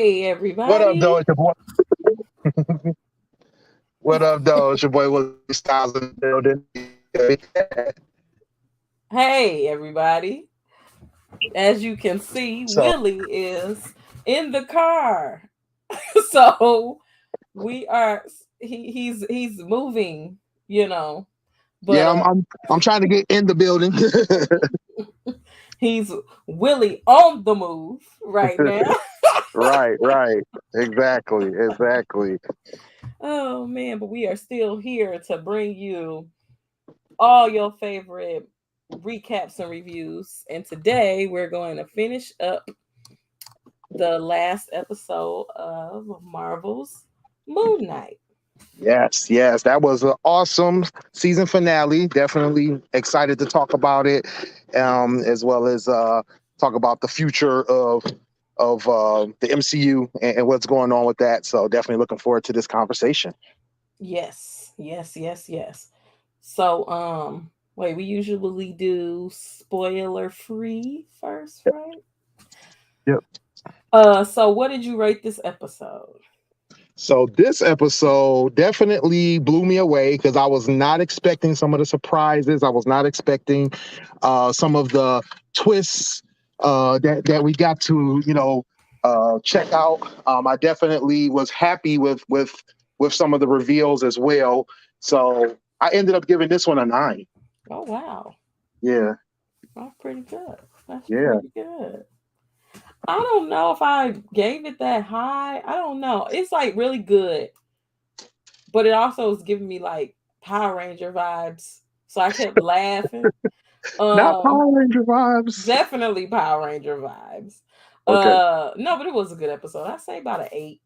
Hey, What up, though? everybody. It's your boy. What up, though? It's your boy Willie Styles in the building. Hey, everybody. As you can see, So Willie is in the car. So we are he's moving, you know, but yeah, I'm trying to get in the building. he's Willie on the move right now. Right. Exactly. Oh man, but we are still here to bring you all your favorite recaps and reviews. And today we're going to finish up the last episode of Marvel's Moon Knight. Yes. That was an awesome season finale. Definitely excited to talk about it, as well as talk about the future of the MCU and what's going on with that. So definitely looking forward to this conversation. Yes. So, wait, we usually do spoiler free first, right? Yep. So what did you rate this episode? So this episode definitely blew me away because I was not expecting some of the surprises. I was not expecting some of the twists that we got to check out. I definitely was happy with some of the reveals as well. So I ended up giving this one a 9. Oh wow. Yeah, That's pretty good. That's yeah. pretty good. I don't know if I gave it that high. I don't know. It's like really good, but it also is giving me like Power Ranger vibes. So I kept laughing. Not Um, Power Ranger vibes. Definitely Power Ranger vibes. Okay. No, but it was a good episode. I say about an 8.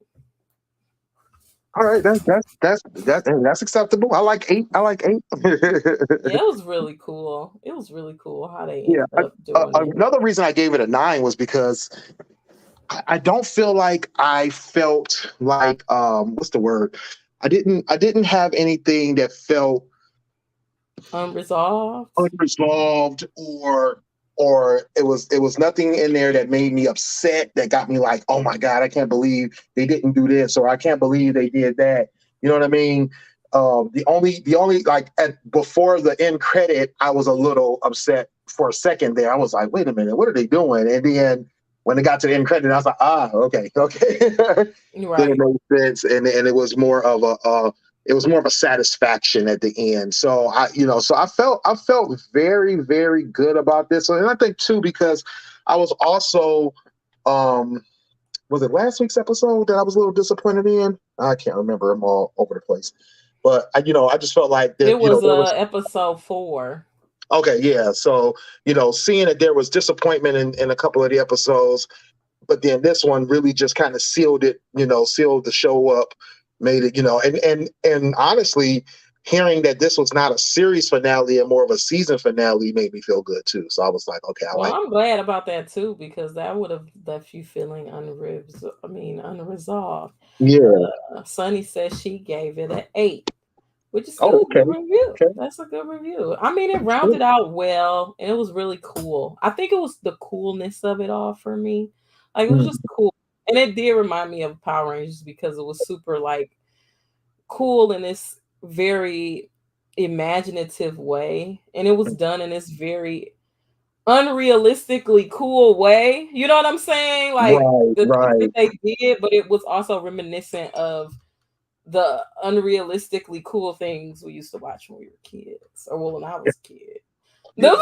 All right. That's acceptable. I like 8. I like 8. Yeah, it was really cool. It was really cool how they Yeah. ended up doing it. Another reason I gave it a 9 was because I don't feel like I felt like what's the word? I didn't have anything that felt Unresolved. unresolved or it was nothing in there that made me upset that got me like, oh my God, I can't believe they didn't do this or I can't believe they did that. You know what I mean? The only like before the end credit, I was a little upset for a second there. I was like, wait a minute, what are they doing? And then when it got to the end credit, I was like, okay. Then it Right. made sense, and it was more of a satisfaction at the end. So I felt very, very good about this. And I think too, because I was also, was it last week's episode that I was a little disappointed in? I can't remember. I'm all over the place. But I just felt like It that, was there was episode 4. okay, yeah. So, seeing that there was disappointment in a couple of the episodes, but then this one really just kind of sealed it, sealed the show up, made it, and honestly, hearing that this was not a series finale and more of a season finale made me feel good too. So I was like, okay, I Well, like I'm glad about that too because that would have left you feeling unresolved. it. Yeah. Sunny says she gave it an 8, which is still Oh, a okay. good review. Okay. That's a good review. I mean, it rounded out well and it was really cool. I think it was the coolness of it all for me. Like, it was Mm, just cool. And it did remind me of Power Rangers because it was super, like, cool in this very imaginative way. And it was done in this very unrealistically cool way. You know what I'm saying? Like, right, the things that right. they did, but it was also reminiscent of the unrealistically cool things we used to watch when we were kids, or well, when I was a kid. Yeah.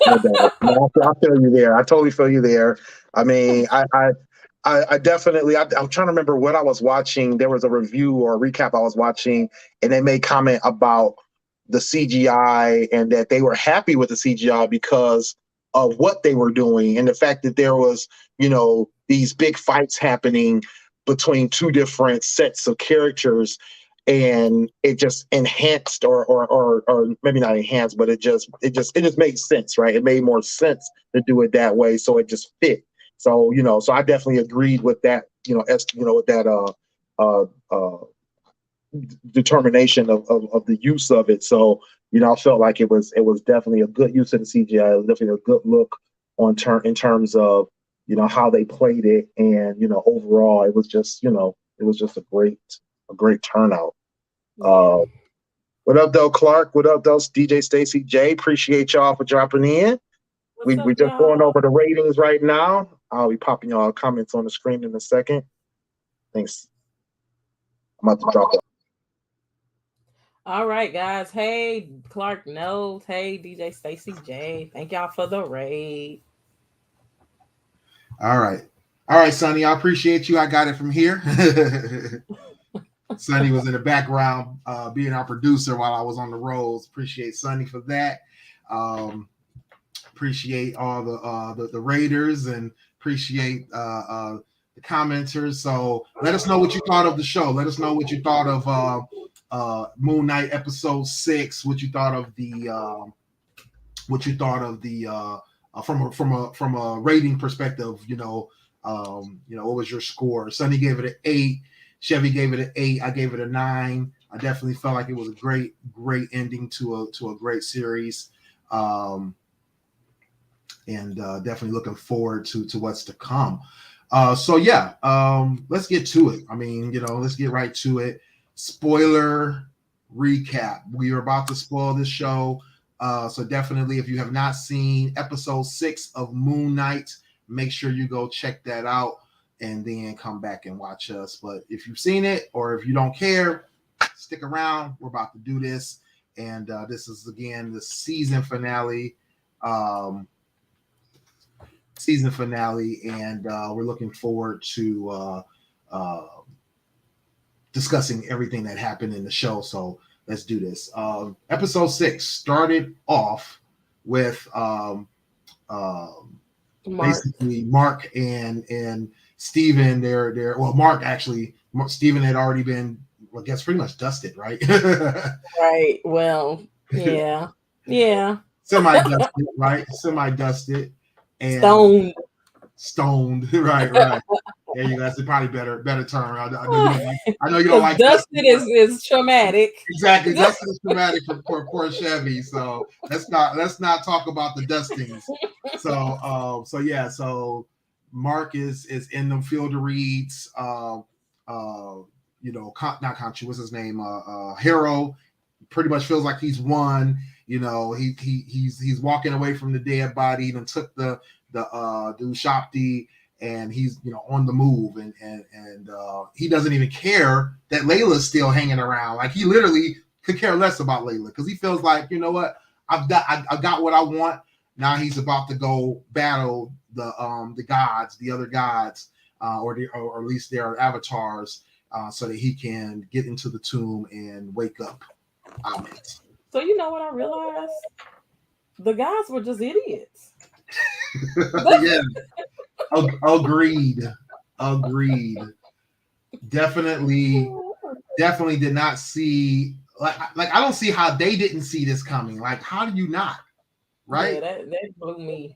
No doubt. No, I feel you there. I totally feel you there. I mean, I definitely. I'm trying to remember what I was watching. There was a review or a recap I was watching, and they made comment about the CGI and that they were happy with the CGI because of what they were doing and the fact that there was, these big fights happening between two different sets of characters, and it just enhanced or maybe not enhanced, but it just made sense, right? It made more sense to do it that way, so it just fit. So so I definitely agreed with that, with that determination of the use of it. So I felt like it was definitely a good use of the CGI. It was definitely a good look in terms of how they played it, and overall it was just a great turnout. Yeah. Uh, what up, though, Clark? What up, though, DJ Stacy J? Appreciate y'all for dropping in. What's We up, just going y'all? over the ratings right now. I'll be popping y'all comments on the screen in a second. Thanks. I'm about to drop it. All right, guys. Hey, Clark Notes. Hey, DJ Stacy J. Thank y'all for the raid. All right. All right, Sonny, I appreciate you. I got it from here. Sonny was in the background being our producer while I was on the roads. Appreciate Sonny for that. Appreciate all the raiders and appreciate the commenters. So let us know what you thought of the show. Let us know what you thought of Moon Knight episode 6. What you thought of the from a rating perspective. What was your score? Sonny gave it an 8. Chevy gave it an 8. I gave it a 9. I definitely felt like it was a great ending to a great series. And definitely looking forward to what's to come. Let's get to it. I mean, let's get right to it. Spoiler recap. We are about to spoil this show. So definitely, if you have not seen episode 6 of Moon Knight, make sure you go check that out and then come back and watch us. But if you've seen it or if you don't care, stick around. We're about to do this. And this is, again, the season finale. And we're looking forward to discussing everything that happened in the show. So let's do this. Episode 6 started off with basically Mark and Steven. Steven had already been, I guess, pretty much dusted, right? Right. Well, yeah. Yeah. Semi-dusted, right? Semi-dusted. And stoned. Right. There you go. That's probably better term. I know you don't like dusted is traumatic. Exactly. Dusted is traumatic for poor Chevy. So let's not talk about the dustings. So Mark is in the field of reeds. Not Conchu, what's his name? Hero pretty much feels like he's won. He's walking away from the dead body. Even took the Shopti, and he's on the move, and he doesn't even care that Layla's still hanging around. Like, he literally could care less about Layla, because he feels like, you know what, I've got what I want. Now he's about to go battle the gods, the other gods, or at least their avatars, so that he can get into the tomb and wake up Amit. So you know what I realized? The guys were just idiots. Yeah. Agreed. Definitely did not see, like I don't see how they didn't see this coming. Like, how do you not? Right? Yeah, that blew me.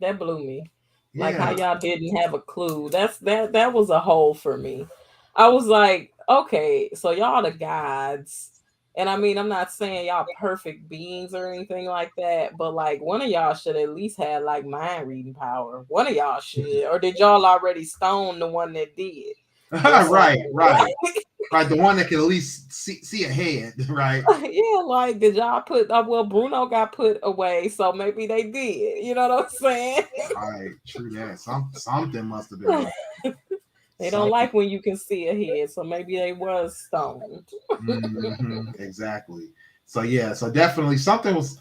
That blew me. Yeah. Like, how y'all didn't have a clue. That was a hole for me. I was like, okay, so y'all the gods. And I mean, I'm not saying y'all perfect beings or anything like that, but like, one of y'all should at least have like mind reading power. One of y'all should. Or did y'all already stone the one that did? Right. The one that can at least see ahead, right? Yeah, like, did y'all put well, Bruno got put away, so maybe they did. You know what I'm saying? Right, true that. Something must have been. They don't like when you can see ahead, so maybe they was stoned. Exactly. So definitely something was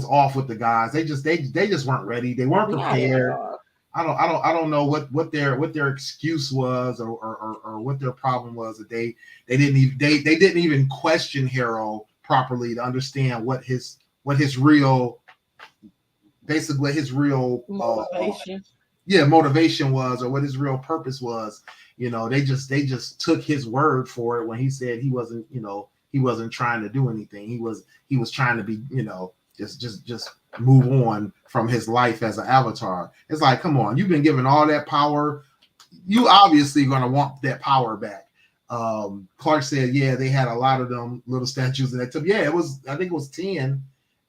off with the guys. They just weren't ready. They weren't prepared. I don't know what their excuse was, or what their problem was, that they didn't even question Hero properly to understand what his real motivation. Motivation was, or what his real purpose was. They just took his word for it when he said he wasn't trying to do anything. He was trying to be, just move on from his life as an avatar. It's like, come on, you've been given all that power. You obviously going to want that power back. Clark said, yeah, they had a lot of them little statues in that tub. Yeah, I think it was 10.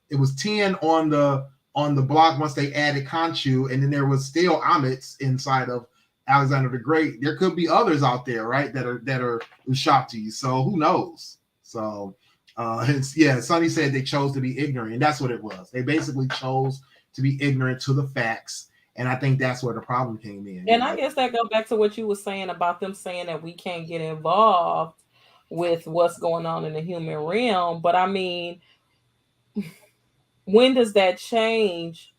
It was 10 on the on the block once they added Khonshu, and then there was still Amits inside of Alexander the Great. There could be others out there, right? That are Ushabtis. So who knows? So Sonny said they chose to be ignorant, and that's what it was. They basically chose to be ignorant to the facts, and I think that's where the problem came in. And I guess that goes back to what you were saying about them saying that we can't get involved with what's going on in the human realm. But I mean, when does that change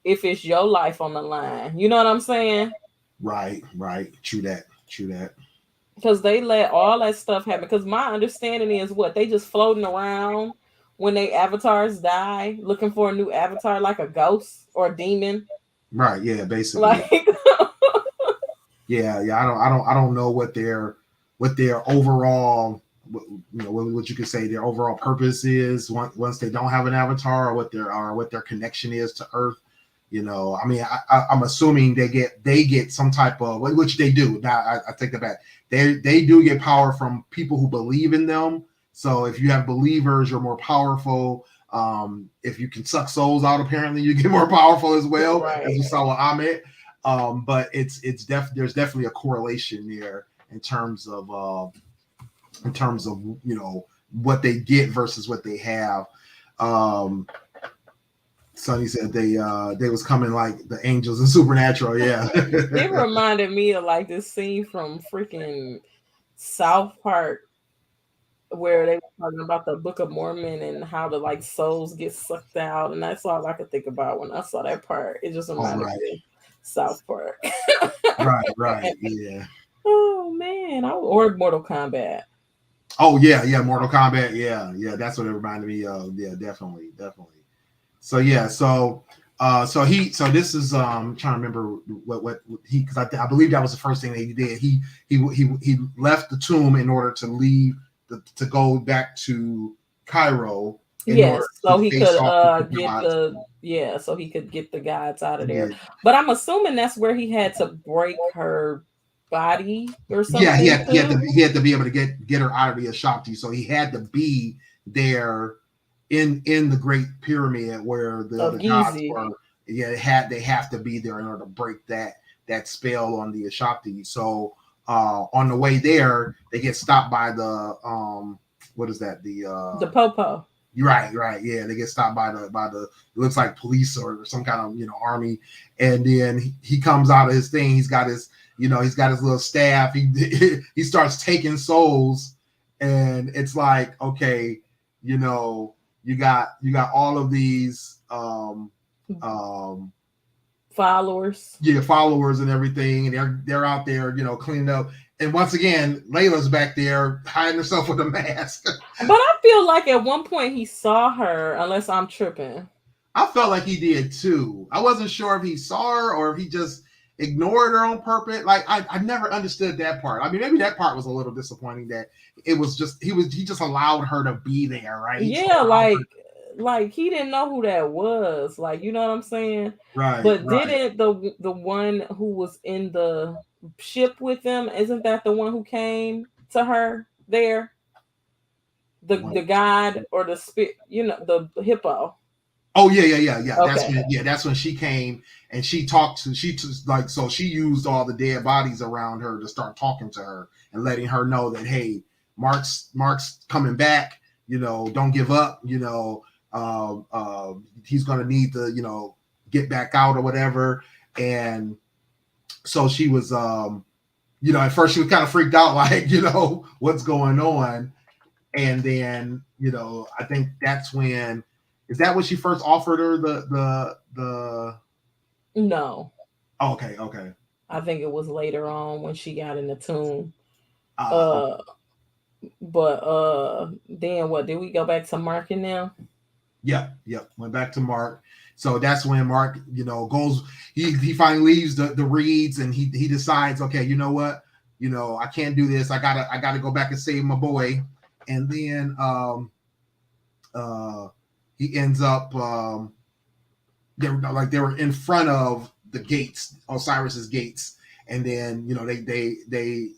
if it's your life on the line? You know what I'm saying? Right. True that. Because they let all that stuff happen. Because my understanding is what they just floating around when they avatars die, looking for a new avatar, like a ghost or a demon. Right. Yeah. Basically. Like, yeah. I don't know what their overall, what you could say their overall purpose is once they don't have an avatar, or what their connection is to Earth. I mean, I'm assuming they get some type of, which they do. Now I take that back. They do get power from people who believe in them. So if you have believers, you're more powerful. If you can suck souls out, apparently you get more powerful as well, right. as we saw with Amit. But there's definitely a correlation there in terms of what they get versus what they have. Sonny said they was coming like the angels in Supernatural. Yeah. It reminded me of like this scene from freaking South Park where they were talking about the Book of Mormon and how the like souls get sucked out, and that's all I could think about when I saw that part. It just reminded me of South Park. Right, yeah. Oh man, or Mortal Kombat. Oh yeah, Mortal Kombat. Yeah, that's what it reminded me of. Yeah, definitely. So yeah, so this is trying to remember what he, because I believe that was the first thing that he did. He left the tomb in order to leave to go back to Cairo. Yes, so he could get the gods out of there. But I'm assuming that's where he had to break her body or something. Yeah, he had to be able to get her out of the Ashanti. So he had to be there in the Great Pyramid where the gods were. Yeah, they have to be there in order to break that spell on the Ashanti. So on the way there, they get stopped by the what is that? The Popo. Right. Yeah, they get stopped by the it looks like police or some kind of army, and then he comes out of his thing. He's got his little staff. He starts taking souls, and it's like, okay, you got all of these followers. Yeah, followers and everything, and they're out there, cleaning up. And once again, Layla's back there hiding herself with a mask. But I feel like at one point he saw her, unless I'm tripping. I felt like he did too. I wasn't sure if he saw her or if he just ignored her on purpose. Like I never understood that part. I mean, maybe that part was a little disappointing, that it was just he just allowed her to be there, right? Yeah, like he didn't know who that was. Like, you know what I'm saying? Right. But didn't the one who was in the ship with them, isn't that the one who came to her there? The god or the spirit, the hippo. Oh yeah. Okay. That's when she came and she she used all the dead bodies around her to start talking to her and letting her know that, hey, Mark's coming back, don't give up, he's gonna need to, get back out or whatever. And so she was at first she was kind of freaked out, like, what's going on. And then, I think that's when, is that when she first offered her the No. Oh, okay. I think it was later on when she got in the tomb. But then what, did we go back to Mark and them? Yep. Went back to Mark. So that's when Mark, goes, he finally leaves the reeds, and he decides, okay, you know what? I can't do this. I gotta go back and save my boy. And then he ends up they were in front of the gates, Osiris's gates, and then they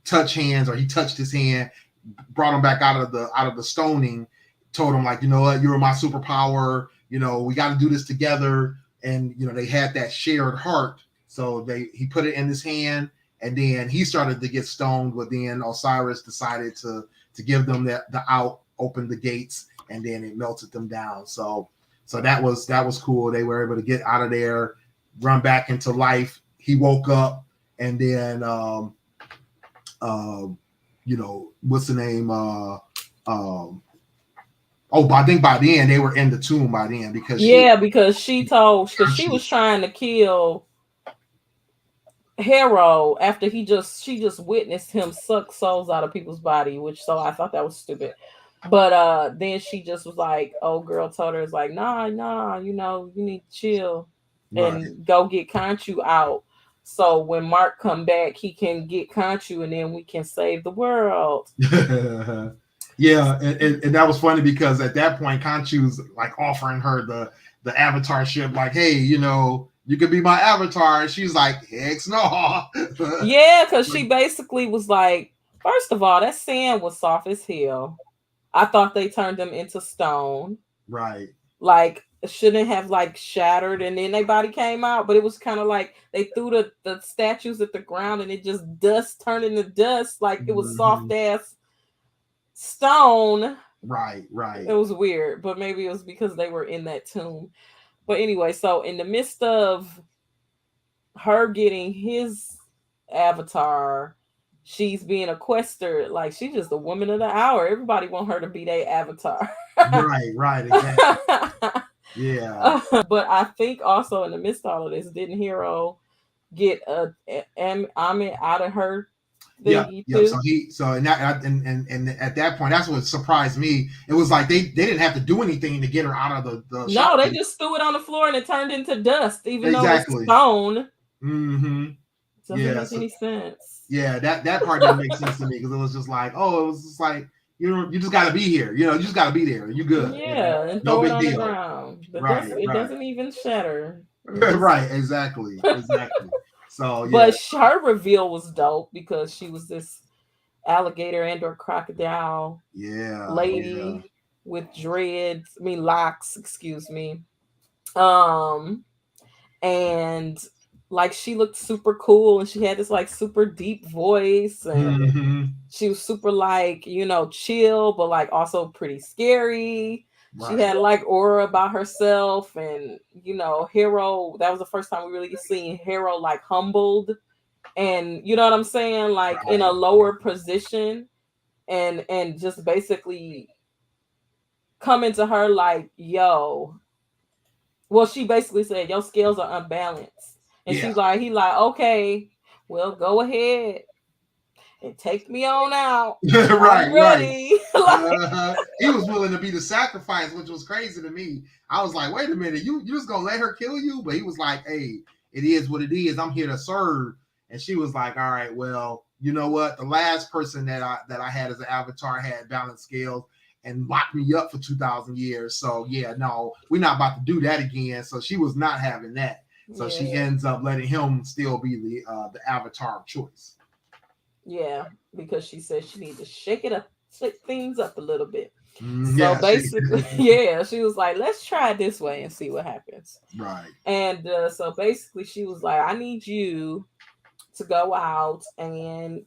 touch hands, or he touched his hand, brought him back out of the stoning, told him, like, you know what, you were my superpower, we got to do this together. And they had that shared heart. So he put it in his hand, and then he started to get stoned. But then Osiris decided to give them the out, open the gates, and then it melted them down. So that was cool. They were able to get out of there, run back into life. He woke up, and then what's the name? I think by then they were in the tomb by then because she was trying to kill Hero after she just witnessed him suck souls out of people's body, so I thought that was stupid. But then she just was like, old girl told her, it's like, nah, you need to chill and go get Conchu out. So when Mark come back, he can get Conchu and then we can save the world. Yeah, and that was funny because at that point, Conchu's like offering her the avatar ship, like, hey, you could be my avatar. And she's like, heck no. Yeah, because she basically was like, first of all, that sand was soft as hell. I thought they turned them into stone. Right. Like, shouldn't have like shattered and then their body came out, but it was kind of like they threw the statues at the ground and it just turned into dust. Like it was soft ass stone. Right. It was weird, but maybe it was because they were in that tomb. But anyway, so in the midst of her getting his avatar, she's being sequestered. Like she's just the woman of the hour. Everybody want her to be their avatar. Right, exactly. Yeah. But I think also in the midst of all of this, didn't Hero get Amit out of her? Yeah. So and at that point, that's what surprised me. It was like they didn't have to do anything to get her out of the no, they just threw it on the floor and it turned into dust, even though it's stone. Mm-hmm. Doesn't make any sense. Yeah, that part didn't make sense to me because it was just like, it was just like, you just got to be here. You just got to be there. You good. Yeah, and throw it on the ground. But it doesn't even shatter. Right, exactly. So, yeah. But her reveal was dope because she was this alligator and or crocodile lady with locks, excuse me. And like she looked super cool and she had this like super deep voice and she was super like, chill, but like also pretty scary. Right. She had like aura about herself and, Hero, that was the first time we really seen Hero like humbled and you know what I'm saying? Like in a lower position and just basically coming to her like, yo, well, she basically said, your scales are unbalanced. And she's like, okay, well, go ahead and take me on out. Right, ready. He was willing to be the sacrifice, which was crazy to me. I was like, wait a minute, you just gonna let her kill you? But he was like, hey, it is what it is. I'm here to serve. And she was like, all right, well, you know what? The last person that I had as an avatar had balanced scales and locked me up for 2,000 years. So yeah, no, we're not about to do that again. So she was not having that. So she ends up letting him still be the avatar of choice. Yeah, because she said she needed to shake things up a little bit. So basically, she was like, let's try it this way and see what happens. Right. And so basically she was like, I need you to go out and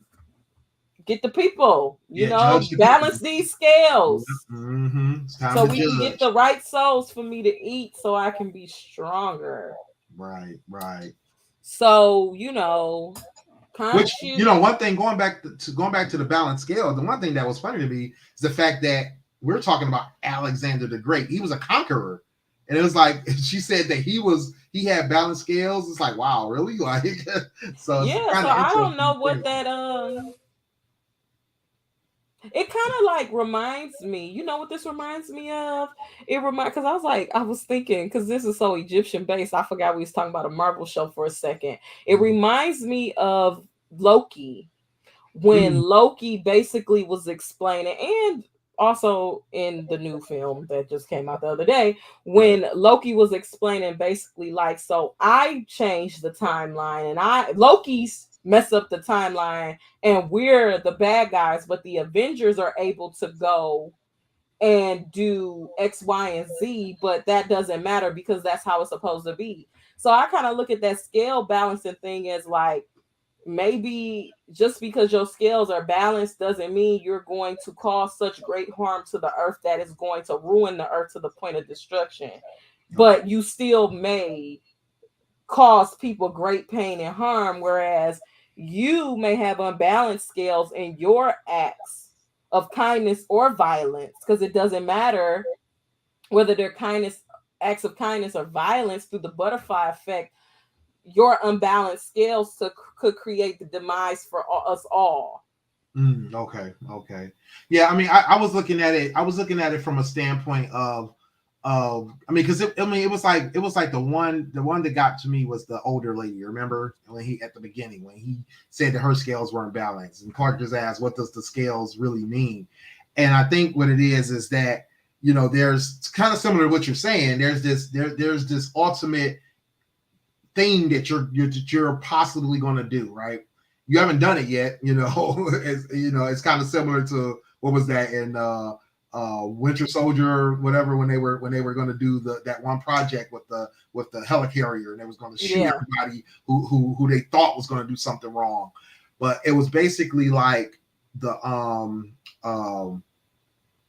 get the people, balance these scales. So we can get the right souls for me to eat so I can be stronger. Right. So, which, one thing going back to the balance scale, the one thing that was funny to me is the fact that we're talking about Alexander the Great. He was a conqueror. And it was like, she said that he had balanced scales. It's like, wow, really? Like, so I don't know what that, it kind of like reminds me, you know what this reminds me of? Because I was thinking, because this is so Egyptian based, I forgot we was talking about a Marvel show for a second. It reminds me of Loki, when Loki basically was explaining, and also in the new film that just came out the other day, when Loki was explaining basically like, so I changed the timeline and Loki's mess up the timeline and we're the bad guys, but the Avengers are able to go and do X, Y, and Z, but that doesn't matter because that's how it's supposed to be. So I kind of look at that scale balancing thing as like, maybe just because your scales are balanced doesn't mean you're going to cause such great harm to the earth that is going to ruin the earth to the point of destruction. But you still may cause people great pain and harm, whereas you may have unbalanced scales in your acts of kindness or violence, because it doesn't matter whether they're kindness, acts of kindness or violence through the butterfly effect. Your unbalanced scales could create the demise for us all. Okay. Yeah, I mean, I was looking at it. I was looking at it from a standpoint I mean, because it was like the one that got to me was the older lady. Remember when he at the beginning when he said that her scales weren't balanced, and Clark just asked, "What does the scales really mean?" And I think what it is that there's kind of similar to what you're saying. There's this ultimate thing that you're possibly going to do, right? You haven't done it yet, it's kind of similar to what was that in Winter Soldier, whatever, when they were going to do that one project with the helicarrier, and they was going to shoot everybody who they thought was going to do something wrong. But it was basically like the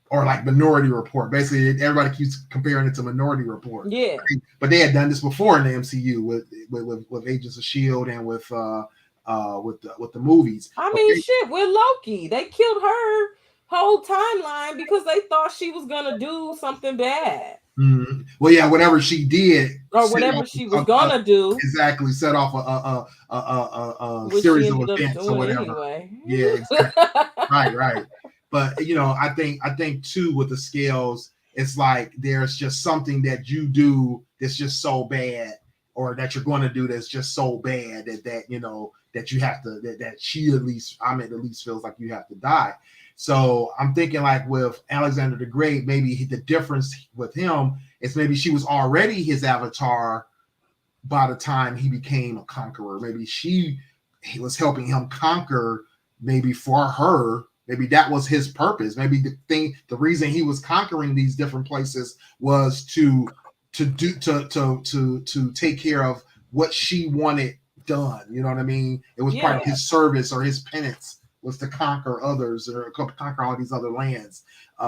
or like Minority Report. Basically, everybody keeps comparing it to Minority Report. Yeah. But they had done this before in the MCU with Agents of S.H.I.E.L.D. and with the movies. I mean, shit, with Loki, they killed her whole timeline because they thought she was gonna do something bad. Mm-hmm. Well, yeah, whatever she did, or whatever she was gonna do, exactly, set off a series of events or whatever. Anyway. Yeah, exactly. right. But I think too with the scales, it's like there's just something that you do that's just so bad, or that you're going to do that's just so bad that you have to that she at least feels like you have to die. So I'm thinking like with Alexander the Great, maybe the difference with him is maybe she was already his avatar by the time he became a conqueror. Maybe he was helping him conquer, maybe for her. Maybe that was his purpose. Maybe the reason he was conquering these different places was to take care of what she wanted done. You know what I mean? It was part of his service or his penance was to conquer others or conquer all these other lands.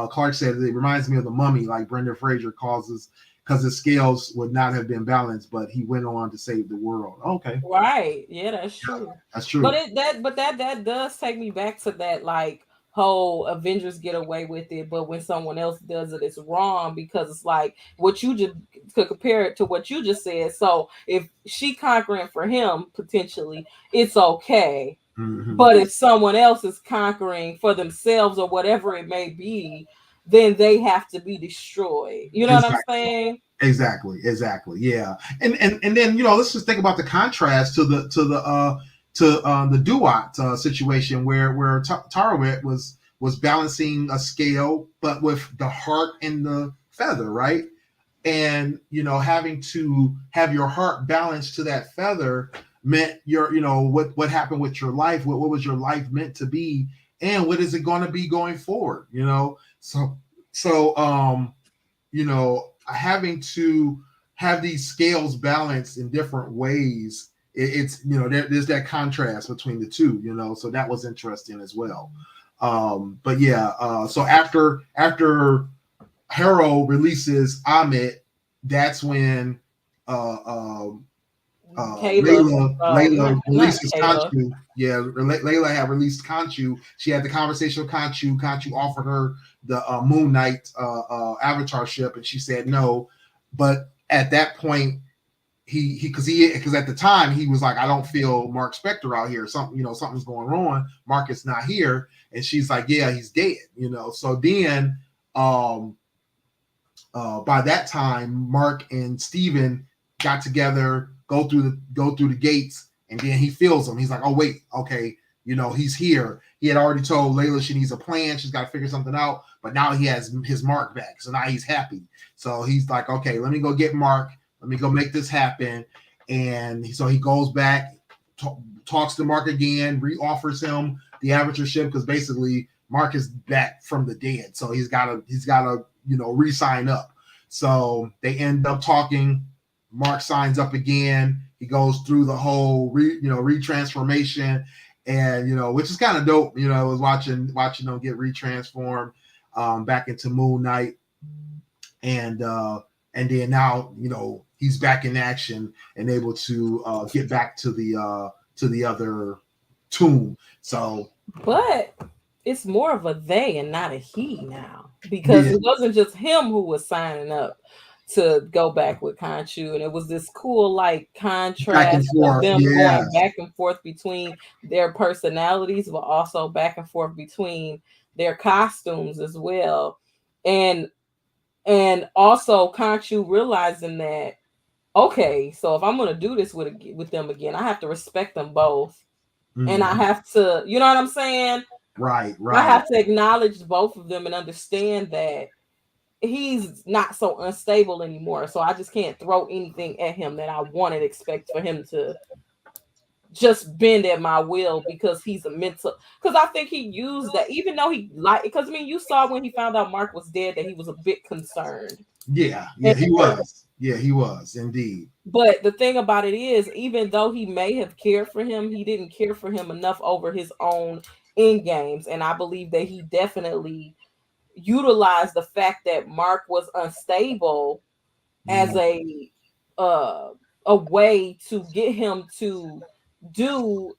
Clark said it reminds me of the Mummy, like Brendan Fraser causes, because his scales would not have been balanced, but he went on to save the world. Okay, right? Yeah, that's true. That's true. But that does take me back to that like whole Avengers get away with it, but when someone else does it, it's wrong, because it's like what you just could compare it to what you just said. So if she conquering for him potentially, it's okay. Mm-hmm. But if someone else is conquering for themselves or whatever it may be, then they have to be destroyed. You know what I'm saying? Exactly. Yeah. And then let's just think about the contrast to the Duat situation where Tarawet was balancing a scale, but with the heart and the feather, right? And having to have your heart balanced to that feather meant what happened with your life, what was your life meant to be, and what is it going to be going forward, so having to have these scales balanced in different ways, it's there's that contrast between the two, so that was interesting as well. But yeah, so after Harrow releases Ahmed, that's when Layla releases Khonshu. Yeah, Layla had released Khonshu. She had the conversation with Khonshu. Khonshu offered her the Moon Knight avatar ship, and she said no. But at that point, because at the time he was like, I don't feel Mark Spector out here. Something's going on. Mark is not here, and she's like, yeah, he's dead. So then, by that time, Mark and Steven got together, go through the gates, and then he feels them. He's like, oh wait, okay, he's here. He had already told Layla she needs a plan. She's got to figure something out. But now he has his Mark back, so now he's happy. So he's like, okay, let me go get Mark. Let me go make this happen. And so he goes back, talks to Mark again, re-offers him the avatar ship, because basically Mark is back from the dead, so he's gotta re-sign up. So they end up talking. Mark signs up again. He goes through the whole retransformation, and which is kind of dope. I was watching them get retransformed back into Moon Knight, and then now he's back in action and able to get back to the other tomb. So, but it's more of a they and not a he now, because it wasn't just him who was signing up to go back with Khonshu, and it was this cool like contrast of them going back and forth between their personalities, but also back and forth between their costumes as well, and also Khonshu realizing that, okay, so if I'm gonna do this with them again, I have to respect them both, and I have to, you know what I'm saying? Right. I have to acknowledge both of them and understand that he's not so unstable anymore. So I just can't throw anything at him that I want and expect for him to just bend at my will because he's a mental. Because I think he used that, even though because you saw when he found out Mark was dead that he was a bit concerned. Yeah, he was. Yeah, he was indeed. But the thing about it is, even though he may have cared for him, he didn't care for him enough over his own end games. And I believe that he definitely utilized the fact that Mark was unstable as a way to get him to do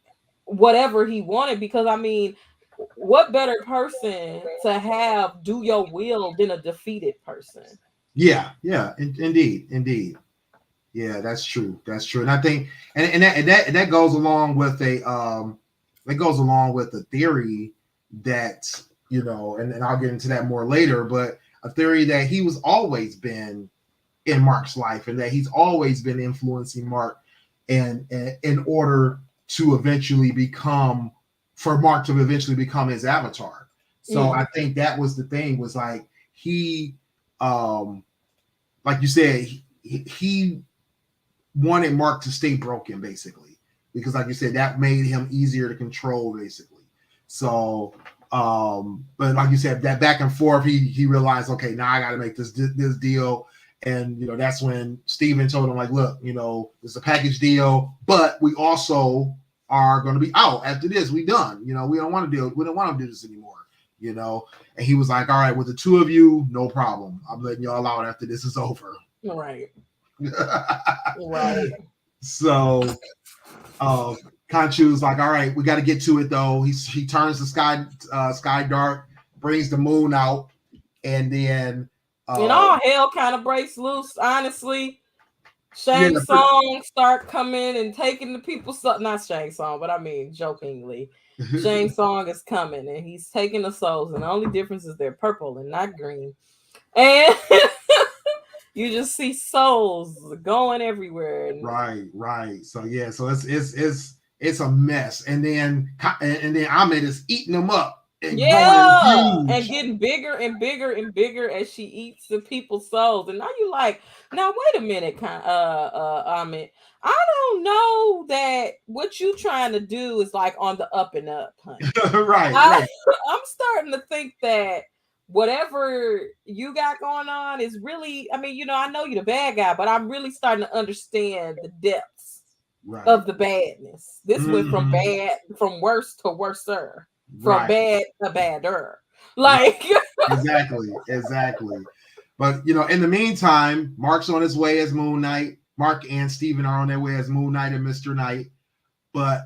whatever he wanted. Because what better person to have do your will than a defeated person? Yeah, indeed. Yeah, that's true. And I think, and that goes along with the theory that, and I'll get into that more later, but a theory that he was always been in Mark's life and that he's always been influencing Mark and in order to eventually become his avatar. So I think that was the thing, was like he, like you said, he wanted Mark to stay broken, basically, because like you said, that made him easier to control, basically. So, but like you said, that back and forth, he realized, okay, now I got to make this deal. And, that's when Steven told him, like, look, it's a package deal, but we also are going to be out after this. We done, we don't want to do this anymore, and he was like, all right, with the two of you, no problem. I'm letting y'all out after this is over. Right. Right. So, Khonshu's like, all right, we got to get to it though. He turns the sky dark, brings the moon out, and then and all hell kind of breaks loose. Honestly, Shang Tsung start coming and taking the people's not Shang Tsung, but jokingly, Shang Tsung is coming and he's taking the souls, and the only difference is they're purple and not green, and you just see souls going everywhere. Right. So yeah, so it's a mess, and then Ahmed is eating them up. And getting bigger and bigger and bigger as she eats the people's souls. And now you like, now wait a minute, Ahmed. I don't know that what you trying to do is like on the up and up, honey. Right. I'm starting to think that whatever you got going on is really, I know you're the bad guy, but I'm really starting to understand the depths of the badness. This went from worse to worser. From bad to badder. Like exactly. But in the meantime, Mark's on his way as Moon Knight. Mark and Steven are on their way as Moon Knight and Mr. Knight. But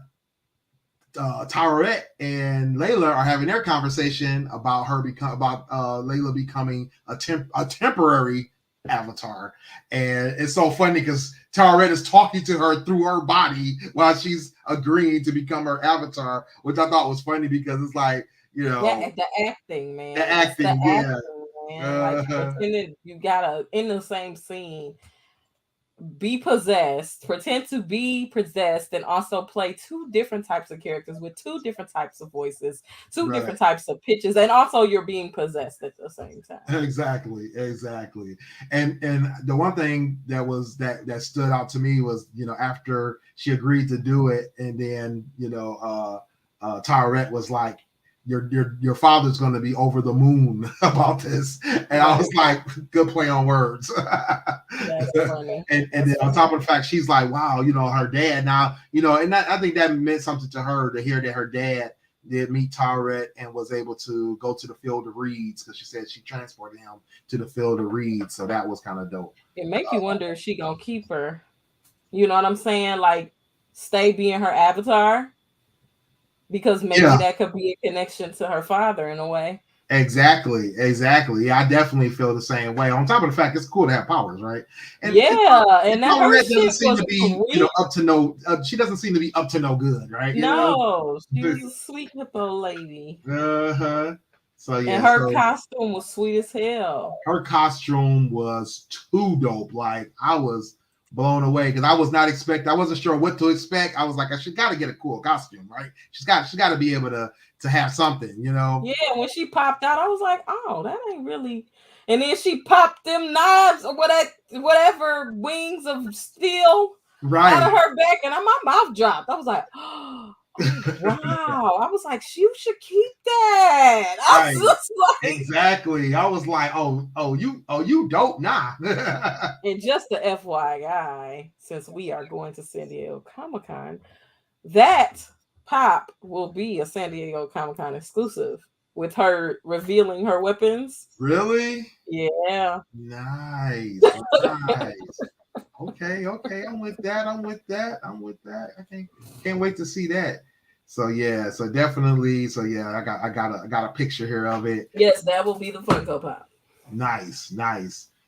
Tyrette and Layla are having their conversation about Layla becoming a temporary avatar. And it's so funny because Tyrette is talking to her through her body while she's agreeing to become her avatar, which I thought was funny because it's like, the acting, man. The acting, yeah. Like, you gotta, in the same scene, be possessed, pretend to be possessed, and also play two different types of characters with two different types of voices, two different types of pitches, and also you're being possessed at the same time. Exactly. And the one thing that stood out to me was, after she agreed to do it, and then Tyrette was like, your father's going to be over the moon about this. And I was like, good play on words. That's funny. And then on top of the fact, she's like, wow, her dad now, and I think that meant something to her to hear that her dad did meet Tyrett and was able to go to the field of reeds, because she said she transported him to the field of reeds. So that was kind of dope. It make you wonder if she gonna keep her. You know what I'm saying? Like, stay being her avatar, because maybe that could be a connection to her father in a way. Exactly. Yeah, I definitely feel the same way. On top of the fact, it's cool to have powers, right? And and that her doesn't seem to be, up to no. She doesn't seem to be up to no good, right? No, she was a sweet hippo lady. So yeah, and her costume was sweet as hell. Her costume was too dope. Like, I was blown away because I was not expecting. I wasn't sure what to expect. I was like, she got to get a cool costume, right? She's got to be able to have something, Yeah, when she popped out, I was like, oh, that ain't really. And then she popped them knives or whatever wings of steel out of her back, and my mouth dropped. I was like, oh, wow. I was like, you should keep that. I was just like, exactly. I was like, oh, you dope nah. And just the FYI, since we are going to San Diego Comic-Con, that pop will be a San Diego Comic-Con exclusive, with her revealing her weapons. Really? Yeah. Nice. Okay. I'm with that. I can't wait to see that. So yeah. So definitely. So yeah. I got a picture here of it. Yes, that will be the Funko Pop. Nice.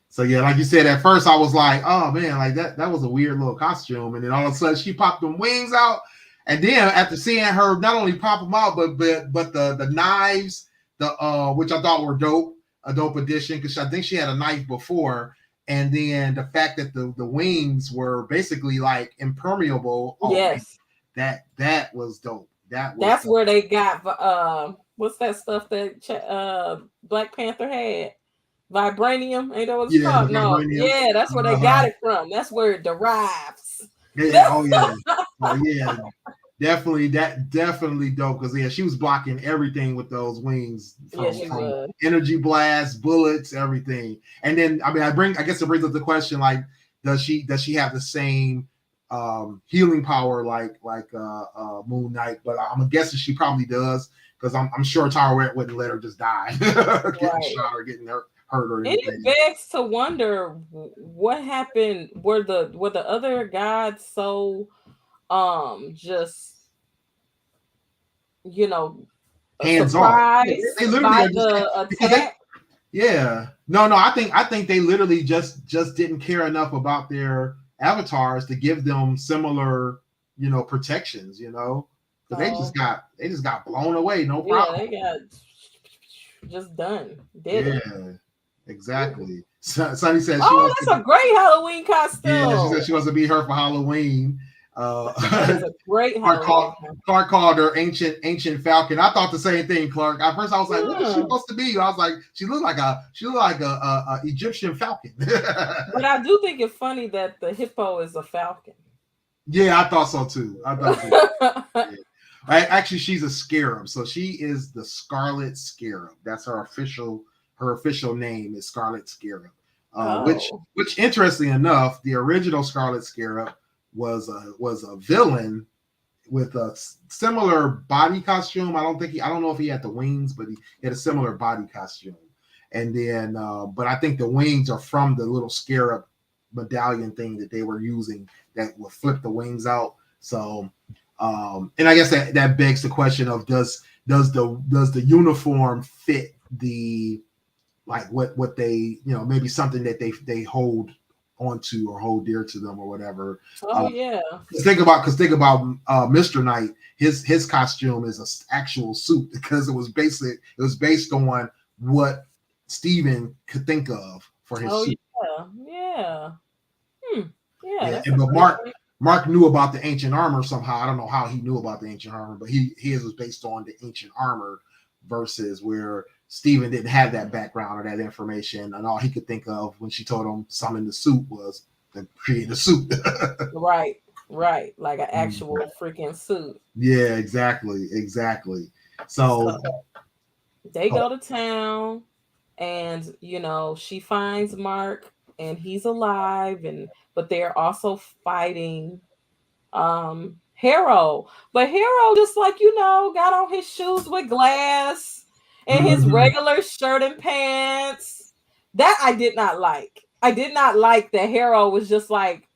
So yeah, like you said, at first I was like, oh man, like that was a weird little costume, and then all of a sudden she popped them wings out. And then after seeing her not only pop them out, but the knives, which I thought were dope, a dope addition, because I think she had a knife before, and then the fact that the wings were basically like impermeable. Yes, that was dope. That's dope. Where they got what's that stuff that Black Panther had? Vibranium, ain't that what it's called? No, yeah, that's where they got it from. That's where it derives. Yeah, definitely dope, because she was blocking everything with those wings from energy blasts, bullets, everything. And then I guess it brings up the question, like, does she have the same healing power like Moon Knight? But I'm guessing she probably does, because I'm sure Tyrett wouldn't let her just die getting shot or getting hurt. And it begs to wonder what happened. Were the other gods so just hands surprised off? They literally by the attack. No, I think they literally just didn't care enough about their avatars to give them similar protections. Because they just got blown away. No problem. Yeah, they got just done. Did exactly. Sunny said, that's a great Halloween costume. Yeah, she said she wants to be her for Halloween. It's a great Clark called her ancient falcon. I thought the same thing, Clark. At first I was like, what is she supposed to be? I was like, she looked like a Egyptian falcon. But I do think it's funny that the hippo is a falcon. Yeah, I thought so too. Actually, she's a scarab, so she is the Scarlet Scarab. That's her official name is Scarlet Scarab. Which interesting enough, the original Scarlet Scarab was a villain with a similar body costume. I don't know if he had the wings, but he had a similar body costume. And then, but I think the wings are from the little scarab medallion thing that they were using that would flip the wings out. So, and I guess that begs the question of does the uniform fit the, like what they, maybe something that they hold onto or hold dear to them or whatever. Yeah. Think about Mr. Knight. His costume is an actual suit, because it was based on what Steven could think of for his suit. Yeah. But Mark knew about the ancient armor somehow. I don't know how he knew about the ancient armor, but his was based on the ancient armor, versus where Steven didn't have that background or that information, and all he could think of when she told him summon the suit was to create a suit. Right. Like an actual freaking suit. Yeah, exactly. So, So they oh, go to town, and she finds Mark, and he's alive, and but they're also fighting Harrow. But Harrow just like, got on his shoes with glass and his mhm, regular shirt and pants. That I did not like. I did not like that Harrow was just like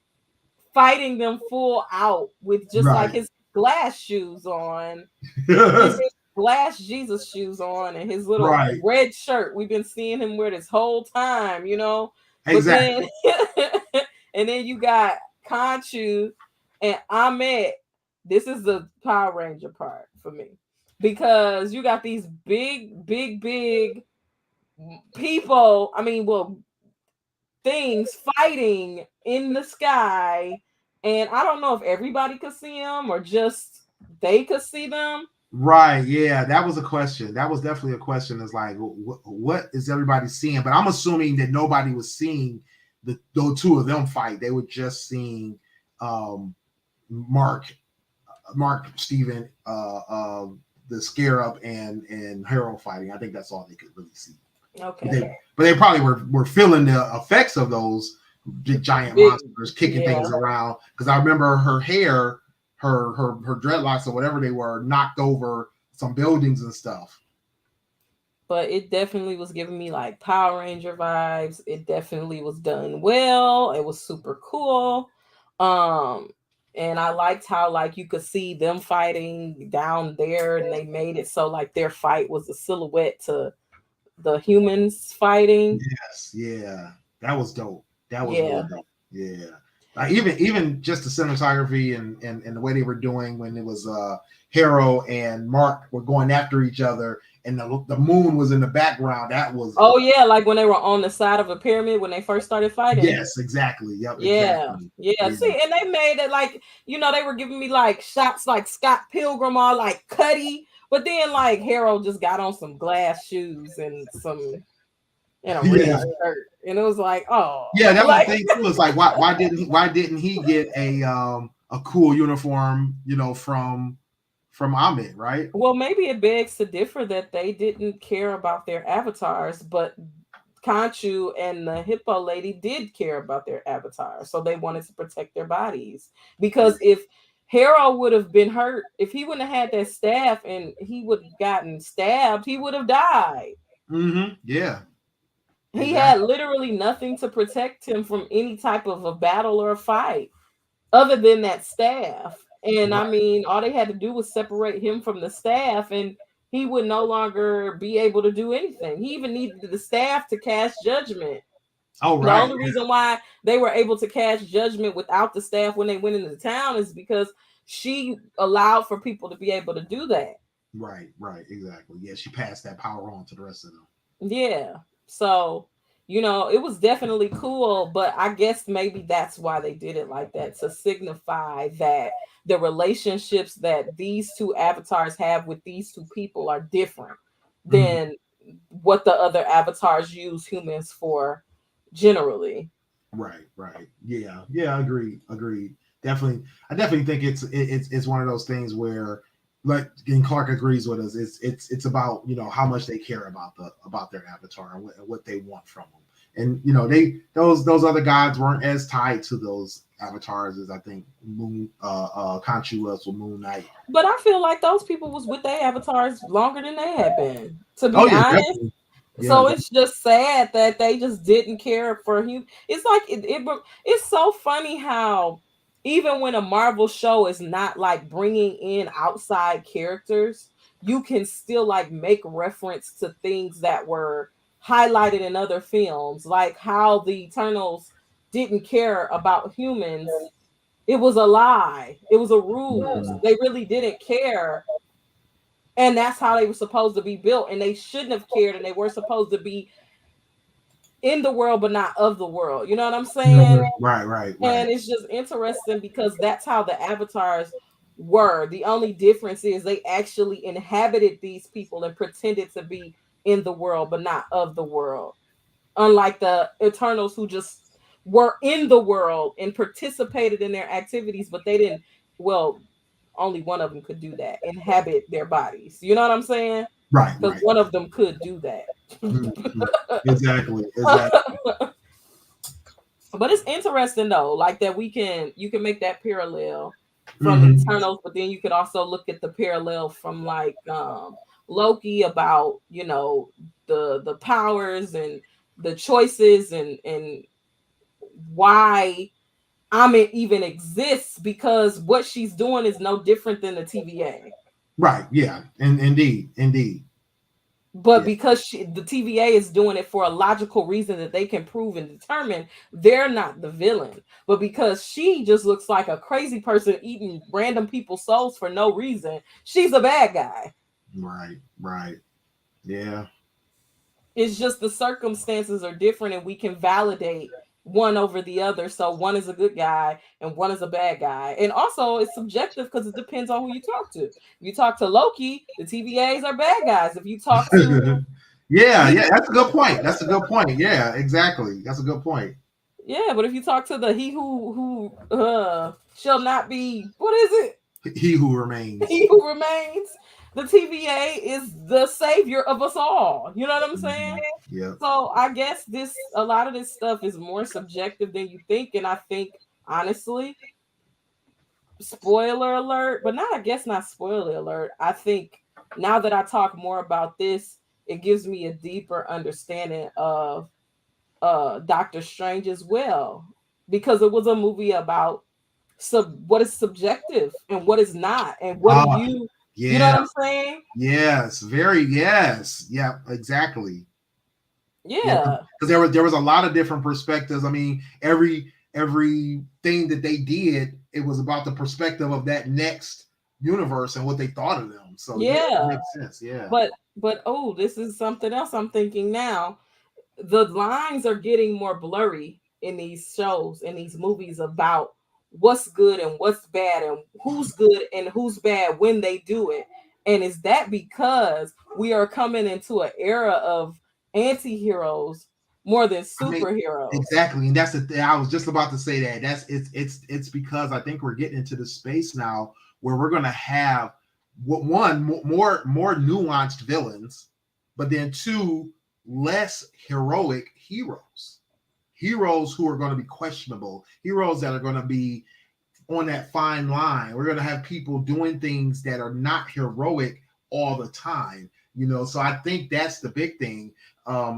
fighting them full out with just like right. his glass shoes on, his glass Jesus shoes on, and his little Right. red shirt. We've been seeing him wear this whole time. But then, Exactly. and then you got Conchu and Ahmed. This is the Power Ranger part for me, because you got these big, big, big people. I mean, well, things fighting in the sky, and I don't know if everybody could see them or just they could see them. Right. Yeah, that was a question. That was definitely a question. Is like, what is everybody seeing? But I'm assuming that nobody was seeing those two of them fight. They were just seeing um, Mark, Steven, the Scarab, and Harold fighting. I think that's all they could really see. Okay. But they probably were feeling the effects of those big giant Big, monsters kicking yeah. things around. Because I remember her hair, her dreadlocks or whatever they were, knocked over some buildings and stuff. But it definitely was giving me like Power Ranger vibes. It definitely was done well. It was super cool. Um, and I liked how like you could see them fighting down there, and they made it so like their fight was a silhouette to the humans fighting. Yes, yeah, that was dope. That was really Yeah. dope. Yeah, like even just the cinematography and the way they were doing when it was Harrow and Mark were going after each other, and the moon was in the background. That was Oh yeah, like when they were on the side of a pyramid when they first started fighting. yes, exactly. Yep, Yeah, exactly. yeah. Yeah, See, and they made it like, they were giving me like shots like Scott Pilgrim or like Cuddy, but then like Harold just got on some glass shoes and a red yeah, shirt, and it was like, oh, yeah. That was the like, thing too. It's like why didn't he get a cool uniform? From Amit, right? well, maybe it begs to differ that they didn't care about their avatars, but Conchu and the hippo lady did care about their avatars, so they wanted to protect their bodies. Because if Harold would have been hurt, if he wouldn't have had that staff and he would have gotten stabbed, he would have died. Mm-hmm. Yeah, He had exactly. literally nothing to protect him from any type of a battle or a fight other than that staff. And I Right. mean, all they had to do was separate him from the staff, and he would no longer be able to do anything. He even needed the staff to cast judgment. Oh, The right. only reason why they were able to cast judgment without the staff when they went into town is because she allowed for people to be able to do that. Right. Right. Exactly. Yeah, she passed that power on to the rest of them. Yeah. So, it was definitely cool, but I guess maybe that's why they did it like that, to signify that the relationships that these two avatars have with these two people are different Mhm. than what the other avatars use humans for generally. Right. Right. Yeah. Yeah. Agreed. Agreed. Definitely. I definitely think it's one of those things where, like, and Clark agrees with us. It's about how much they care about their avatar and what they want from them. And they those other gods weren't as tied to those avatars as I think Moon Khonshu was with Moon Knight. But I feel like those people was with their avatars longer than they had been, to Oh be yeah, honest. definitely. Yeah. So it's just sad that they just didn't care for him. It's like it's so funny how even when a Marvel show is not like bringing in outside characters, you can still like make reference to things that were highlighted in other films, like how the Eternals didn't care about humans. It was a lie. It was a ruse. Mhm. They really didn't care, and that's how they were supposed to be built, and they shouldn't have cared, and they were supposed to be in the world but not of the world, you know what I'm saying? Mhm. Right. Right. And Right. it's just interesting because that's how the avatars were. The only difference is they actually inhabited these people and pretended to be in the world but not of the world, unlike the Eternals who just were in the world and participated in their activities, but they didn't, well, only one of them could do that, inhabit their bodies. You know what I'm saying? Right, Because right. one of them could do that. Mhm. Exactly, exactly. But it's interesting though, like that you can make that parallel from Hmm. Eternals, but then you could also look at the parallel from like Loki about, the powers and the choices and why Amit even exists, because what she's doing is no different than the TVA. Right, yeah, and indeed, indeed, But yeah. because the TVA is doing it for a logical reason that they can prove and determine, they're not the villain. But because she just looks like a crazy person eating random people's souls for no reason, she's a bad guy. Right, right, yeah. It's just the circumstances are different and we can validate one over the other. So one is a good guy and one is a bad guy. And also it's subjective because it depends on who you talk to. If you talk to Loki, the TVAs are bad guys. If you talk to Yeah, he yeah, that's a good point. That's a good point. Yeah, exactly. That's a good point. Yeah, but if you talk to the he who shall not be, what is it? He who remains. He who remains. The TVA is the savior of us all. You know what I'm saying? Mhm. Yep. So I guess a lot of this stuff is more subjective than you think, and I think honestly, spoiler alert, but not I guess not spoiler alert. I think now that I talk more about this, it gives me a deeper understanding of Doctor Strange as well, because it was a movie about what is subjective and what is not, and what do Ah, you know yeah, what I'm saying? yes, very yes. Yeah, exactly. Yeah, Yeah, because there was a lot of different perspectives. I mean, everything that they did, it was about the perspective of that next universe and what they thought of them. So yeah, it yeah, makes sense. Yeah. but oh, this is something else I'm thinking now. The lines are getting more blurry in these shows, in these movies, about what's good and what's bad and who's good and who's bad when they do it. And is that because we are coming into an era of anti-heroes more than I mean, superheroes? exactly, and that's the thing. I was just about to say that. That's it's because I think we're getting into the space now where we're going to have one more nuanced villains, but then two less heroic heroes. Heroes who are going to be questionable. Heroes that are going to be on that fine line. We're going to have people doing things that are not heroic all the time. So I think that's the big thing.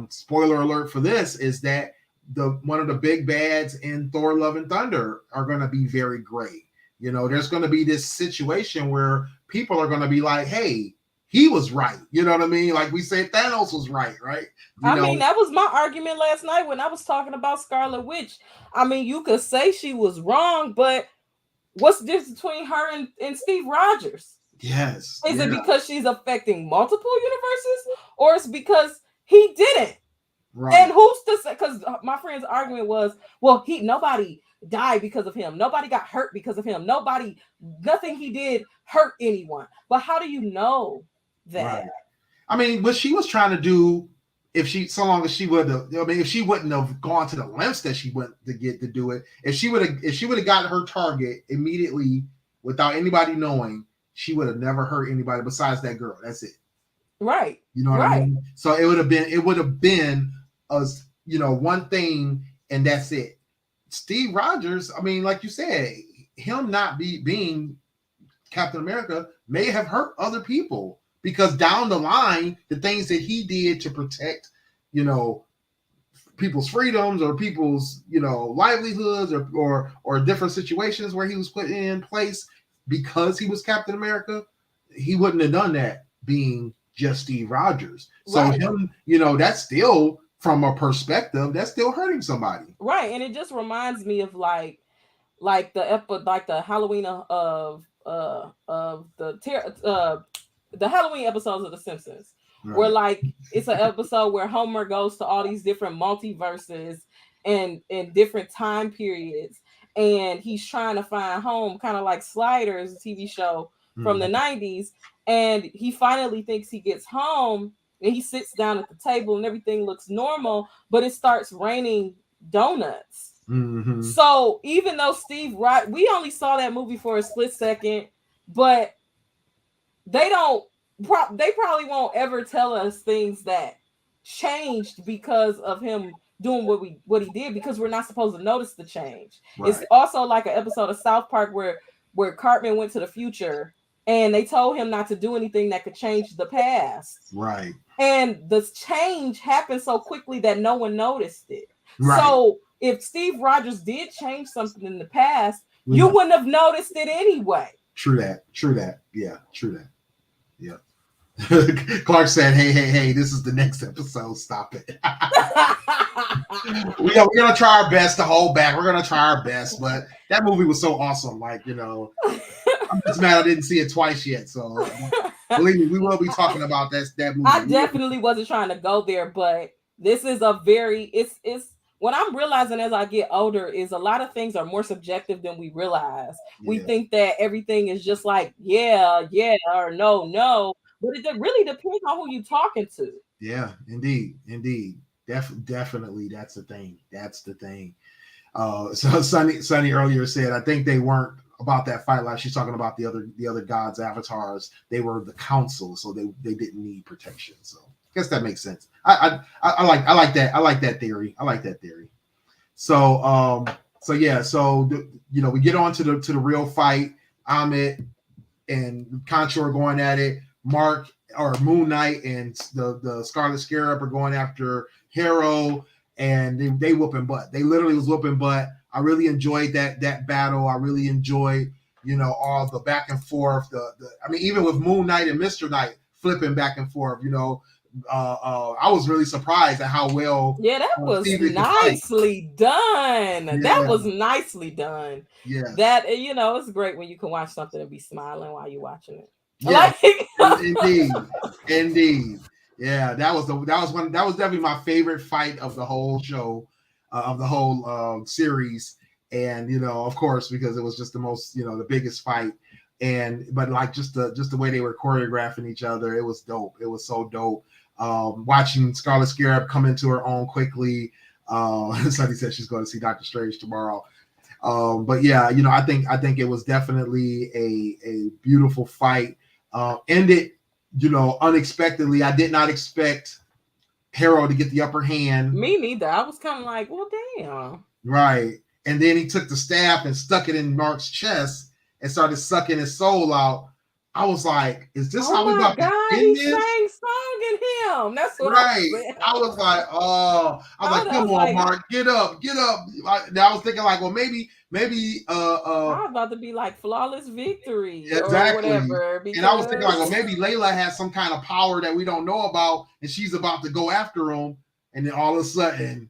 Spoiler alert for this is that the one of the big bads in Thor: Love and Thunder are going to be very gray. There's going to be this situation where people are going to be like, "Hey, he was right." You know what I mean? Like we said, Thanos was right, right? You I know, mean, that was my argument last night when I was talking about Scarlet Witch. I mean, you could say she was wrong, but what's the difference between her and Steve Rogers? yes, Is it yeah, because she's affecting multiple universes, or it's because he didn't? right, And who's to say? Because my friend's argument was, well, nobody died because of him. Nobody got hurt because of him. Nothing he did hurt anyone. But how do you know right. that? I mean, what she was trying to do, so long as she would have, I mean, if she wouldn't have gone to the lengths that she went to get to do it, if she would have gotten her target immediately without anybody knowing, she would have never hurt anybody besides that girl. That's it. Right. You know what I Right. mean? So it would have been a one thing, and that's it. Steve Rogers, I mean, like you said, him not being Captain America may have hurt other people because down the line, the things that he did to protect, you know, people's freedoms or people's, livelihoods or different situations where he was put in place because he was Captain America, he wouldn't have done that being just Steve Rogers. So Right. him, that's still from a perspective that's still hurting somebody. Right. And it just reminds me of like the Halloween the Halloween episodes of The Simpsons, where Right. like it's an episode where Homer goes to all these different multiverses and in different time periods, and he's trying to find home, kind of like Sliders, a TV show from the Mhm. 90s, and he finally thinks he gets home. And he sits down at the table and everything looks normal, but it starts raining donuts. Mhm. So even though we only saw that movie for a split second, but they don't. They probably won't ever tell us things that changed because of him doing what he did, because we're not supposed to notice the change. Right. It's also like an episode of South Park where Cartman went to the future and they told him not to do anything that could change the past. Right. And the change happened so quickly that no one noticed it. Right. So if Steve Rogers did change something in the past, you wouldn't have noticed it anyway. True that. Yeah, true that. Yeah. Clark said, hey, this is the next episode. Stop it. We're going to try our best to hold back. We're going to try our best. But that movie was so awesome. Like, I'm just mad I didn't see it twice yet. So believe me, we will be talking about that movie. I definitely wasn't trying to go there, but this is a very, it's what I'm realizing as I get older is a lot of things are more subjective than we realize. Yeah. We think that everything is just like, yeah, or no. But it really depends on who you're talking to. Yeah, indeed. Definitely, that's the thing. So Sunny earlier said, I think they weren't about that fight. Like she's talking about the other gods' avatars. They were the council, so they didn't need protection. So I guess that makes sense. I like that. I like that theory. So yeah. So we get on to the real fight. Amit and Concho are going at it. Mark or Moon Knight and the Scarlet Scarab are going after Harrow, and they whooping butt. They literally was whooping butt. I really enjoyed that battle. I really enjoyed all the back and forth. I mean, even with Moon Knight and Mr. Knight flipping back and forth. I was really surprised at how well. Yeah, that was nicely done. Yeah. That was nicely done. Yeah, that it's great when you can watch something and be smiling while you're watching it. Yeah, indeed. Yeah, that was definitely my favorite fight of the whole show, of the whole series, and of course because it was just the most the biggest fight, but like just the way they were choreographing each other, it was dope. It was so dope. Watching Scarlet Scarab come into her own quickly. Sunny said she's going to see Doctor Strange tomorrow. But yeah, I think it was definitely a beautiful fight. Ended, unexpectedly. I did not expect Harrow to get the upper hand. Me neither. I was kind of like, well, damn. Right. And then he took the staff and stuck it in Mark's chest and started sucking his soul out. I was like, is this how we about to end this? He sang song in him. That's what I was like, come on, Mark, get up. I was thinking like, well, maybe I was about to be like flawless victory exactly. or whatever. And I was thinking like, well, maybe Layla has some kind of power that we don't know about, and she's about to go after him. And then all of a sudden,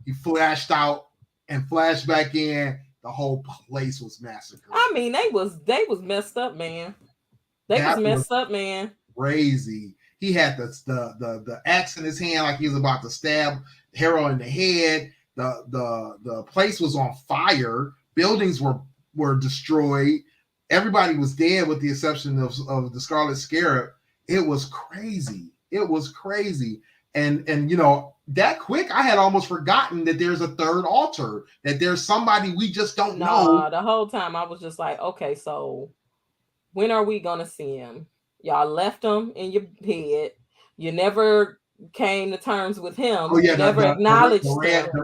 he flashed out and flashed back in. The whole place was massacred. I mean, they was messed up, man. Crazy. He had the axe in his hand like he was about to stab Harrow in the head. The place was on fire. Buildings were destroyed. Everybody was dead with the exception of the Scarlet Scarab. It was crazy. And that quick, I had almost forgotten that there's a third altar, that there's somebody we just don't know. The whole time I was just like, okay, so when are we gonna see him? Y'all left him in your head. You never came to terms with him. Oh yeah, you never acknowledged him.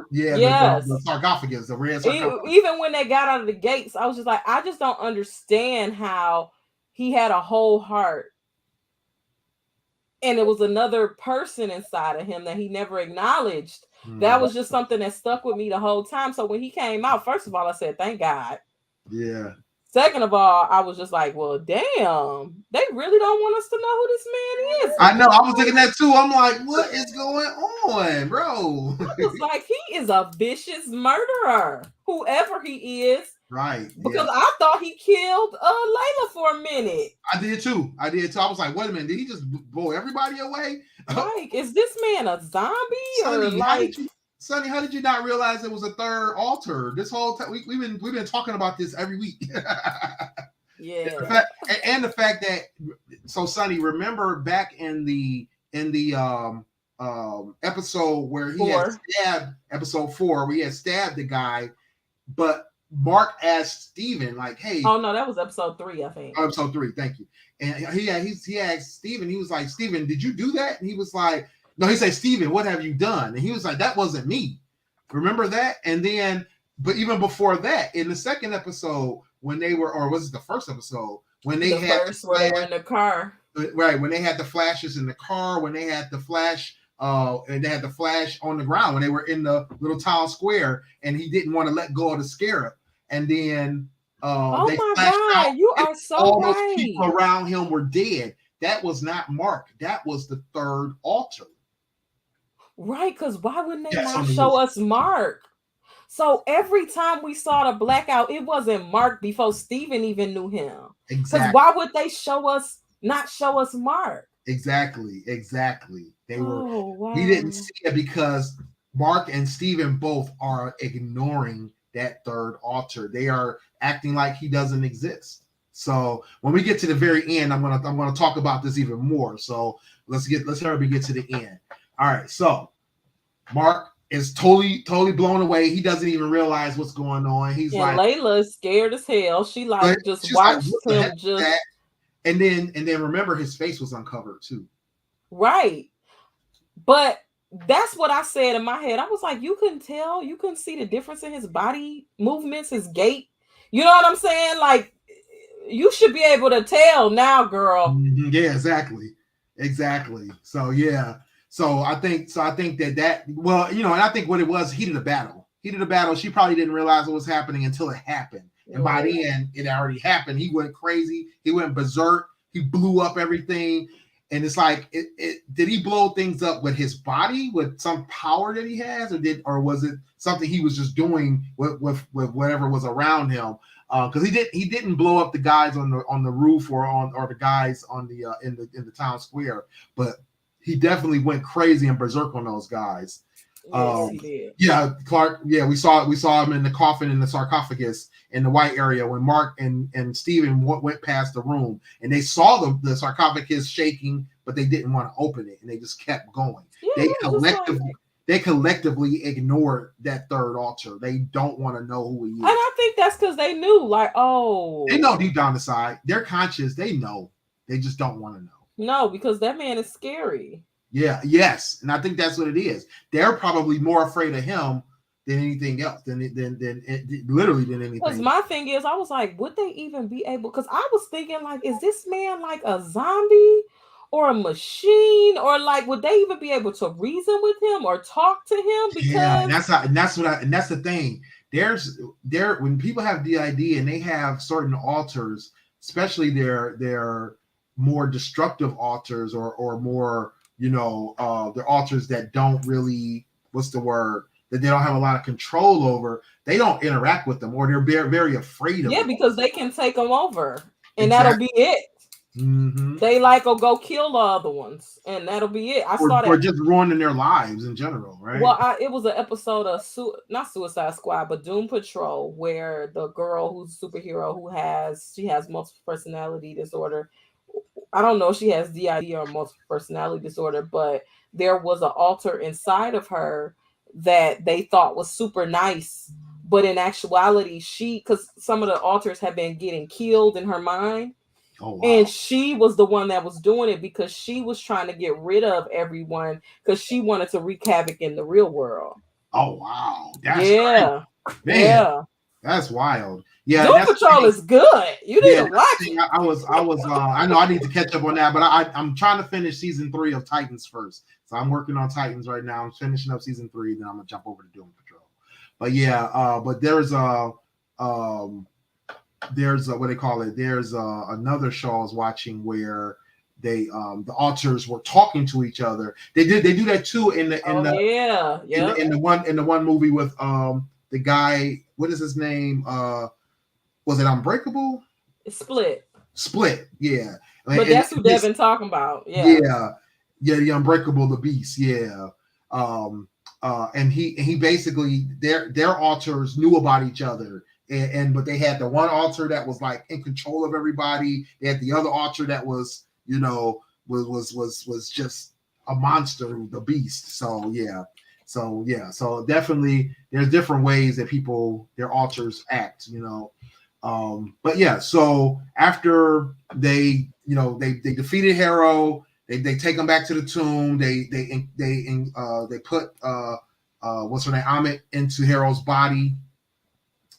The sarcophagus, the red sarcophagus. Even when they got out of the gates, I was just like, I just don't understand how he had a whole heart, and it was another person inside of him that he never acknowledged. That was just something that stuck with me the whole time. So when he came out, first of all, I said, thank God. Yeah. Second of all, I was just like, well, damn, they really don't want us to know who this man is. I know. I was thinking that too. I'm like, what is going on, bro? I was like, he is a vicious murderer, whoever he is. Right. Because I thought he killed Layla for a minute. I did too. I was like, wait a minute, did he just blow everybody away? Like, is this man a zombie? Sonny, how did you not realize it was a third altar? This whole time we've been talking about this every week. Yeah. And the fact that, so Sonny, remember back in the episode where he had stabbed, episode 4, where he had stabbed the guy, but Mark asked Steven, like, hey, Oh no, that was episode 3, I think. episode 3, thank you. And he asked Steven, he was like, Steven, did you do that? And he was like, no, he said, Steven, what have you done? And he was like, that wasn't me. Remember that? And then, but even before that, in the second episode, when they were, or was it the first episode, when they had first where they were in the car. Right, when they had the flashes in the car, when they had the flash, and they had the flash on the ground, when they were in the little town square, and he didn't want to let go of the scarab. And then oh they my flashed God, out, you are so all right. those people around him were dead. That was not Mark. That was the third altar. Right, because why wouldn't they Yes, not show us Mark? So every time we saw the blackout, it wasn't Mark before Steven even knew him. Because Exactly. why would they not show us Mark? Exactly. They were. Wow. We didn't see it because Mark and Steven both are ignoring that third altar. They are acting like he doesn't exist. So when we get to the very end, I'm gonna talk about this even more. So let's hurry get to the end. All right. So Mark is totally blown away. He doesn't even realize what's going on. He's and like, Layla is scared as hell. She like just watched him just. And then remember his face was uncovered too. Right. But that's what I said in my head. I was like, you couldn't tell, you couldn't see the difference in his body movements, his gait. You know what I'm saying? Like, you should be able to tell now, girl. Yeah, exactly. So yeah. So I think that well, you know, and I think what it was, heat of the battle. She probably didn't realize what was happening until it happened. And by the end, it already happened. He went crazy. He went berserk. He blew up everything. And it's like, did he blow things up with his body, with some power that he has, or was it something he was just doing with whatever was around him? Because he didn't blow up the guys on the roof or the guys on the in the town square, but he definitely went crazy and berserk on those guys. Yes, he did. Yeah, Clark. Yeah, we saw him in the coffin in the sarcophagus in the white area when Mark and Steven went past the room, and they saw the sarcophagus shaking, but they didn't want to open it, and they just kept going. Yeah, they collectively ignored that third altar. They don't want to know who he is. And I think that's because they knew, like, they know deep down inside, they're conscious. They know. They just don't want to know. No, because that man is scary. Yeah, yes, and I think that's what it is. They're probably more afraid of him than anything else, than anything. Because my thing is, I was like, would they even be able? Because I was thinking, like, is this man like a zombie or a machine, or like, would they even be able to reason with him or talk to him? Because yeah, and that's the thing. When people have DID and they have certain altars, especially their more destructive altars or more. You know, they're altars that don't really, that they don't have a lot of control over. They don't interact with them, or they're very, very afraid of them. Yeah, because they can take them over, and that'll be it. Mm-hmm. They will go kill the other ones, and that'll be it. Or just ruining their lives in general, right? Well, it was an episode of not Suicide Squad, but Doom Patrol, where the girl who's a superhero she has multiple personality disorder. I don't know if she has DID or multiple personality disorder, but there was an altar inside of her that they thought was super nice. But in actuality, because some of the altars have been getting killed in her mind. Oh, wow. And she was the one that was doing it because she was trying to get rid of everyone because she wanted to wreak havoc in the real world. Oh, wow. That's crazy. Man, yeah. That's wild. Yeah, Doom Patrol is good. You need to watch it. I know I need to catch up on that, but I'm trying to finish season 3 of Titans first. So I'm working on Titans right now. I'm finishing up season 3, then I'm gonna jump over to Doom Patrol. But yeah, but there's what they call it. There's another show I was watching where they the altars were talking to each other. They do that too in the one movie with the guy. What is his name? Was it Unbreakable? It's Split. Yeah. But that's who Devin talking about. Yeah, the Unbreakable, the Beast. Yeah. And he basically their altars knew about each other. But they had the one altar that was like in control of everybody. They had the other altar that was, you know, was just a monster, the Beast. So yeah. So yeah, so definitely there's different ways that people their alters act, you know. But yeah, so after they defeated Harrow, they take him back to the tomb. They put what's her name Amit into Harrow's body.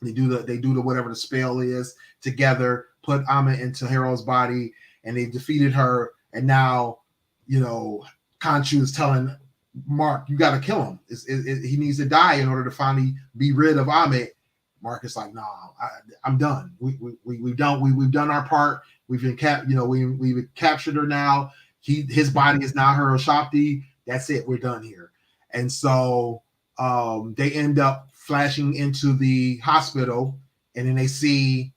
They do the whatever the spell is together. Put Amit into Harrow's body, and they defeated her. And now, you know, Khonshu is telling Mark, you got to kill him. He needs to die in order to finally be rid of Amit. Mark is like, nah, I'm done. We've done our part. We've we've captured her now. His body is now her Shakti. That's it. We're done here. And so they end up flashing into the hospital, and then they see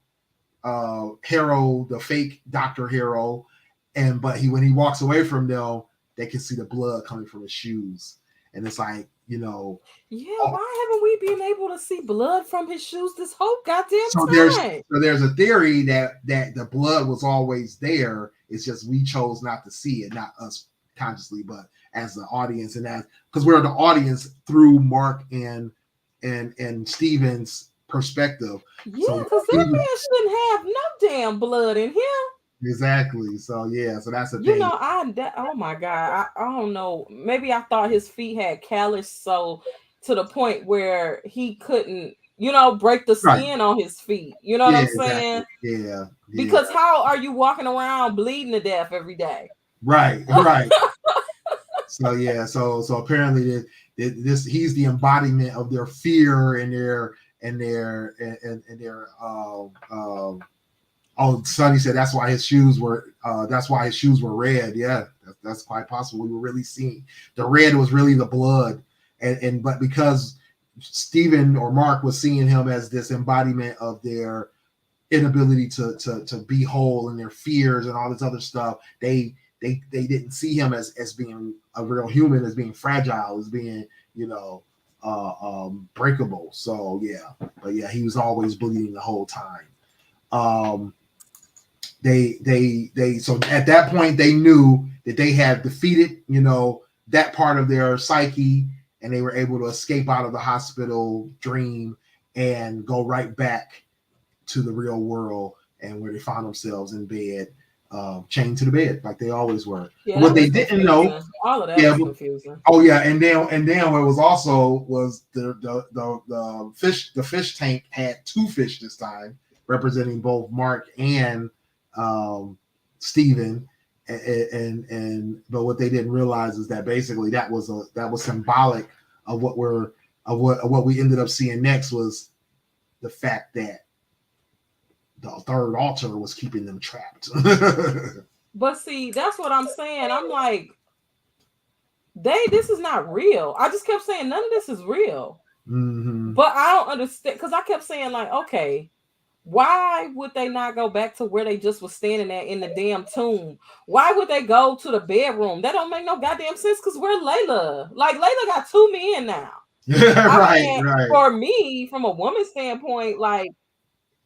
Harrow, the fake Dr. Harrow, but when he walks away from them, they can see the blood coming from his shoes, and it's like, yeah. Why haven't we been able to see blood from his shoes this whole goddamn time? There's a theory that the blood was always there. It's just we chose not to see it, not us consciously, but as the audience, and as because we're the audience through Mark and Steven's perspective. Yeah, because that man shouldn't have no damn blood in him. Exactly. So yeah, so that's the thing. Oh my God, I don't know. Maybe I thought his feet had callus, so to the point where he couldn't, break the skin on his feet. You know what I'm saying? Exactly. Yeah. Because how are you walking around bleeding to death every day? Right. So yeah, so apparently this he's the embodiment of their fear and their oh, Sonny said that's why his shoes were red. Yeah, that's quite possible. We were really seeing the red was really the blood, but because Stephen or Mark was seeing him as this embodiment of their inability to be whole and their fears and all this other stuff, they didn't see him as being a real human, as being fragile, as being breakable. So yeah, but yeah, he was always bleeding the whole time. So at that point they knew that they had defeated that part of their psyche, and they were able to escape out of the hospital dream and go right back to the real world, and where they found themselves in bed, chained to the bed like they always were. Yeah, what they didn't know, all of that was confusing. Oh yeah, and then what was also was the fish tank had two fish this time, representing both Mark and Stephen, and but what they didn't realize is that basically that was symbolic of what we ended up seeing next, was the fact that the third altar was keeping them trapped. But see, that's what I'm saying. I'm like, this is not real. I just kept saying none of this is real. Mm-hmm. But I don't understand, because I kept saying like, okay, why would they not go back to where they just was standing at in the damn tomb? Why would they go to the bedroom? That don't make no goddamn sense, because we're Layla. Like, Layla got two men now. Right. For me, from a woman's standpoint, like,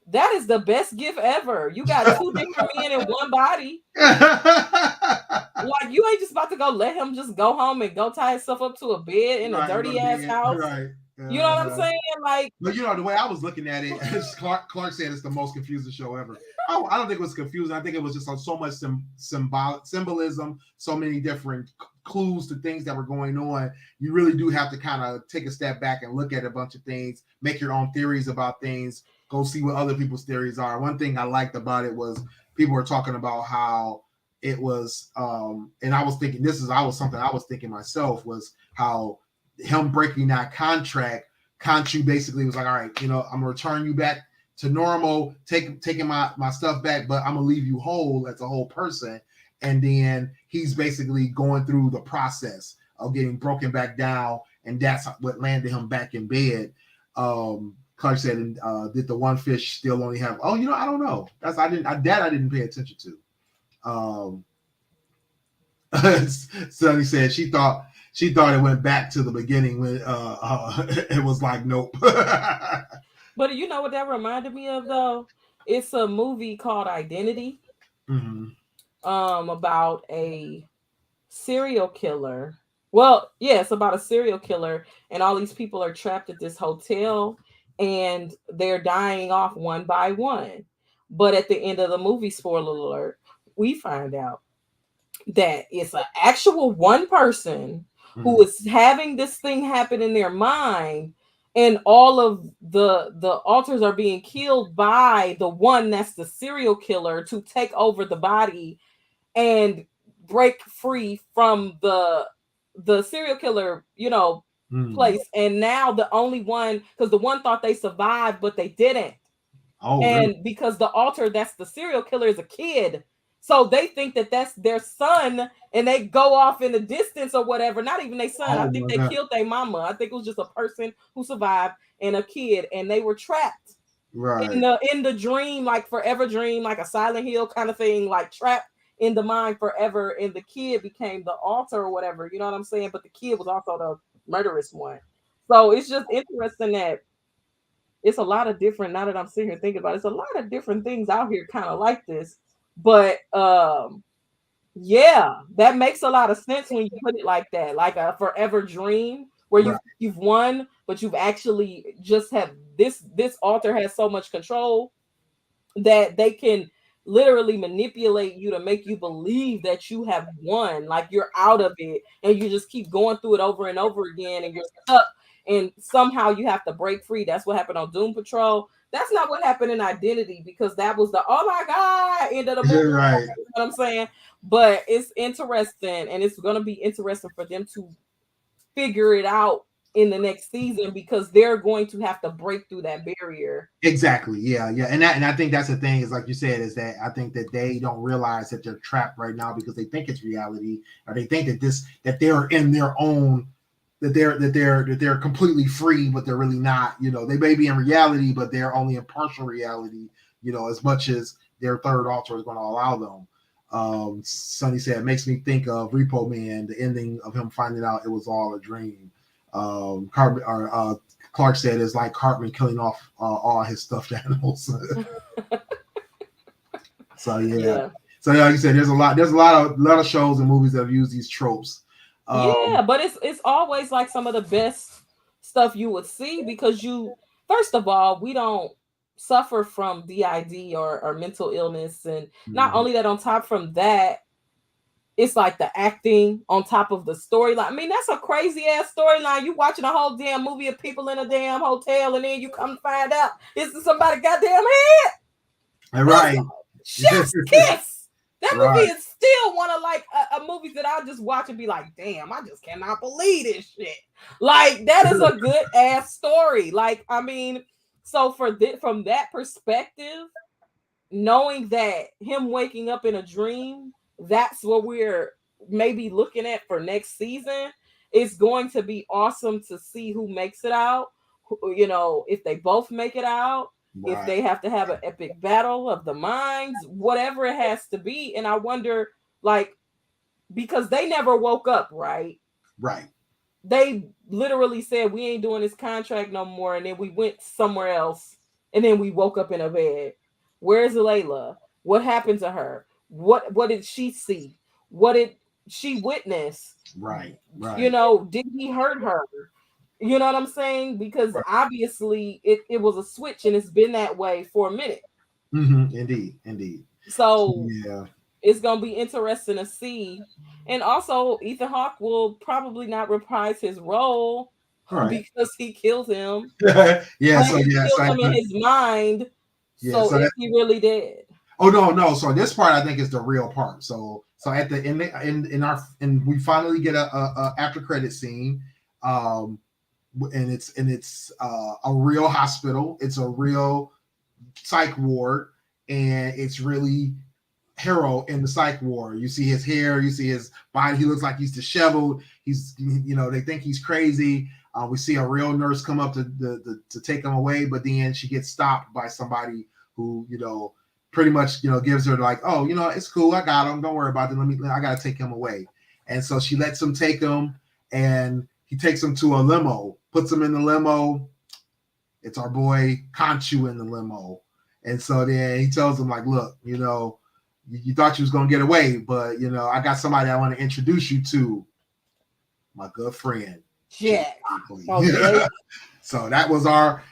that is the best gift ever. You got two different men in one body. Like, you ain't just about to go let him just go home and go tie himself up to a bed in a dirty ass house. Right. You know what I'm saying? Like, but the way I was looking at it, Clark said it's the most confusing show ever. Oh, I don't think it was confusing. I think it was just so much symbolism, so many different clues to things that were going on. You really do have to kind of take a step back and look at a bunch of things, make your own theories about things, go see what other people's theories are. One thing I liked about it was people were talking about how it was, and I was thinking something I was thinking myself, was how him breaking that contract, Khonshu basically was like, all right, I'm gonna return you back to normal, taking my stuff back, but I'm gonna leave you whole as a whole person. And then he's basically going through the process of getting broken back down, and that's what landed him back in bed. Clark said, did the one fish still only have? Oh, I don't know. I didn't pay attention to. Sonny said she thought it went back to the beginning when it was like, nope. But you know what that reminded me of, though? It's a movie called Identity. Mm-hmm. About a serial killer. Well, yeah, it's about a serial killer, and all these people are trapped at this hotel, and they're dying off one by one. But at the end of the movie, spoiler alert, we find out that it's an actual one person who Mhm. is having this thing happen in their mind, and all of the alters are being killed by the one that's the serial killer to take over the body and break free from the serial killer, Mm. place. And now the only one, because the one thought they survived but they didn't, Oh, really? and because the alter that's the serial killer is a kid, so they think that that's their son, and they go off in the distance or whatever. Not even their son, I Oh think my they God. killed their mama. I think it was just a person who survived and a kid, and they were trapped in Right. the dream, like forever dream, like a Silent Hill kind of thing, like trapped in the mind forever. And the kid became the alter or whatever, you know what I'm saying? But the kid was also the murderous one. So it's just interesting that it's a lot of different, now that I'm sitting here thinking about it, it's a lot of different things out here kind of like this. But yeah, that makes a lot of sense when you put it like that, like a forever dream where Right. you've won, but you've actually just have this alter has so much control that they can literally manipulate you to make you believe that you have won, like you're out of it, and you just keep going through it over and over again, and you're stuck, and somehow you have to break free. That's what happened on Doom Patrol. That's not what happened in Identity, because that was the oh my god end of the movie. Right. You know what I'm saying? But it's interesting, and it's going to be interesting for them to figure it out in the next season, because they're going to have to break through that barrier. Exactly. Yeah. Yeah. And I think that's the thing is like you said is that I think that they don't realize that they're trapped right now because they think it's reality, or they think that they're in their own, that they're completely free, but they're really not. They may be in reality, but they're only in partial reality. As much as their third alter is going to allow them. Sonny said, it makes me think of Repo Man, the ending of him finding out it was all a dream. Clark said it's like Cartman killing off all his stuffed animals. So yeah. Yeah. So like you said, there's a lot of shows and movies that have used these tropes. Yeah, but it's always like some of the best stuff you would see, because you, first of all, we don't suffer from DID or mental illness, and not Mhm. only that, on top from that, it's like the acting on top of the storyline. I mean, that's a crazy ass storyline. You watching a whole damn movie of people in a damn hotel, and then you come to find out it's somebody goddamn head. Right. Chef's kiss. That movie Right. is still one of like a movies that I'll just watch and be like, damn, I just cannot believe this shit. Like that is a good ass story. Like, I mean, so from that perspective, knowing that him waking up in a dream, that's what we're maybe looking at for next season. It's going to be awesome to see who makes it out. If they both make it out, if Right. they have to have an epic battle of the minds, whatever it has to be. And I wonder, like, because they never woke up, right? Right. They literally said, we ain't doing this contract no more, and then we went somewhere else, and then we woke up in a bed. Where's Layla? What happened to her? What did she see? What did she witness? Right. Right. Did he hurt her? You know what I'm saying? Because Right. obviously it was a switch, and it's been that way for a minute. Indeed. Indeed. So, So yeah. it's gonna be interesting to see. And also, Ethan Hawke will probably not reprise his role All right. because he killed him. Yeah. But So he yeah. killed him in his mind. Yeah. So So is that. he really dead? Oh no, no. So this part I think is the real part. So at the in we finally get a after credit scene, um, and it's a real hospital. It's a real psych ward, and it's really Hero in the psych ward. You see his hair, you see his body. He looks like he's disheveled. They think he's crazy. We see a real nurse come up to take him away, but then she gets stopped by somebody who pretty much gives her like, oh, it's cool, I got him, don't worry about it. I gotta take him away. And so she lets him take him, and he takes him to a limo, puts him in the limo. It's our boy Conchu in the limo, and so then he tells him like, look, you thought you was gonna get away, but I got somebody I want to introduce you to. my good friend Jake Jack. Lockley. Oh, Jake. So that was